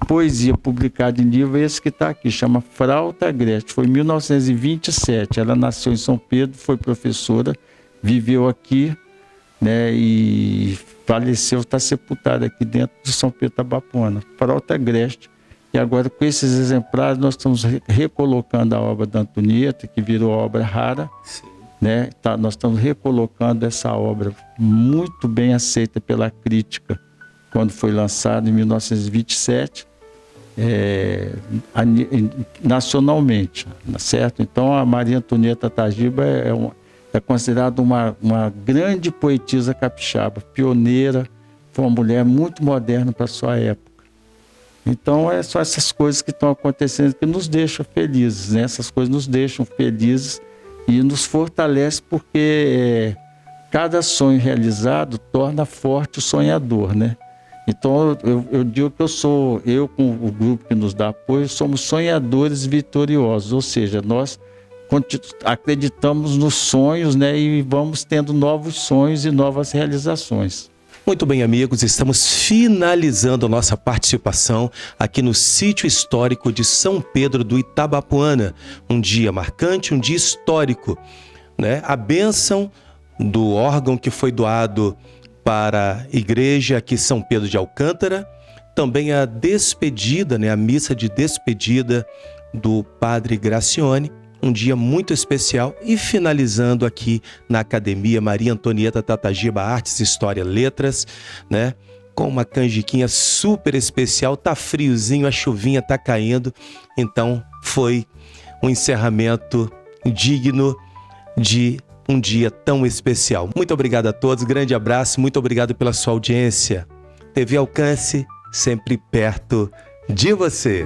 poesia publicada em livro, esse que está aqui, chama Frauta Agreste, foi em 1927, ela nasceu em São Pedro, foi professora, viveu aqui, né, e faleceu, está sepultada aqui dentro de São Pedro Itabapoana, Frauta Agreste. E agora, com esses exemplares, nós estamos recolocando a obra da Antonieta, que virou obra rara. Sim. Né? Nós estamos recolocando essa obra muito bem aceita pela crítica quando foi lançada em 1927, nacionalmente, certo? Então, a Maria Antonieta Tatagiba é considerada uma grande poetisa capixaba, pioneira, foi uma mulher muito moderna para a sua época. Então, é só essas coisas que estão acontecendo que nos deixam felizes, né? Essas coisas nos deixam felizes e nos fortalece, porque cada sonho realizado torna forte o sonhador, né? Então, eu digo que eu com o grupo que nos dá apoio, somos sonhadores vitoriosos, ou seja, nós acreditamos nos sonhos, né? E vamos tendo novos sonhos e novas realizações. Muito bem, amigos, estamos finalizando a nossa participação aqui no Sítio Histórico de São Pedro do Itabapoana. Um dia marcante, um dia histórico, né? A bênção do órgão que foi doado para a igreja aqui São Pedro de Alcântara, também a despedida, né? A missa de despedida do Padre Gracione. Um dia muito especial, e finalizando aqui na Academia Maria Antonieta Tatagiba Artes, História, Letras, né? Com uma canjiquinha super especial, tá friozinho, a chuvinha tá caindo, então foi um encerramento digno de um dia tão especial. Muito obrigado a todos, grande abraço, muito obrigado pela sua audiência. TV Alcance, sempre perto de você.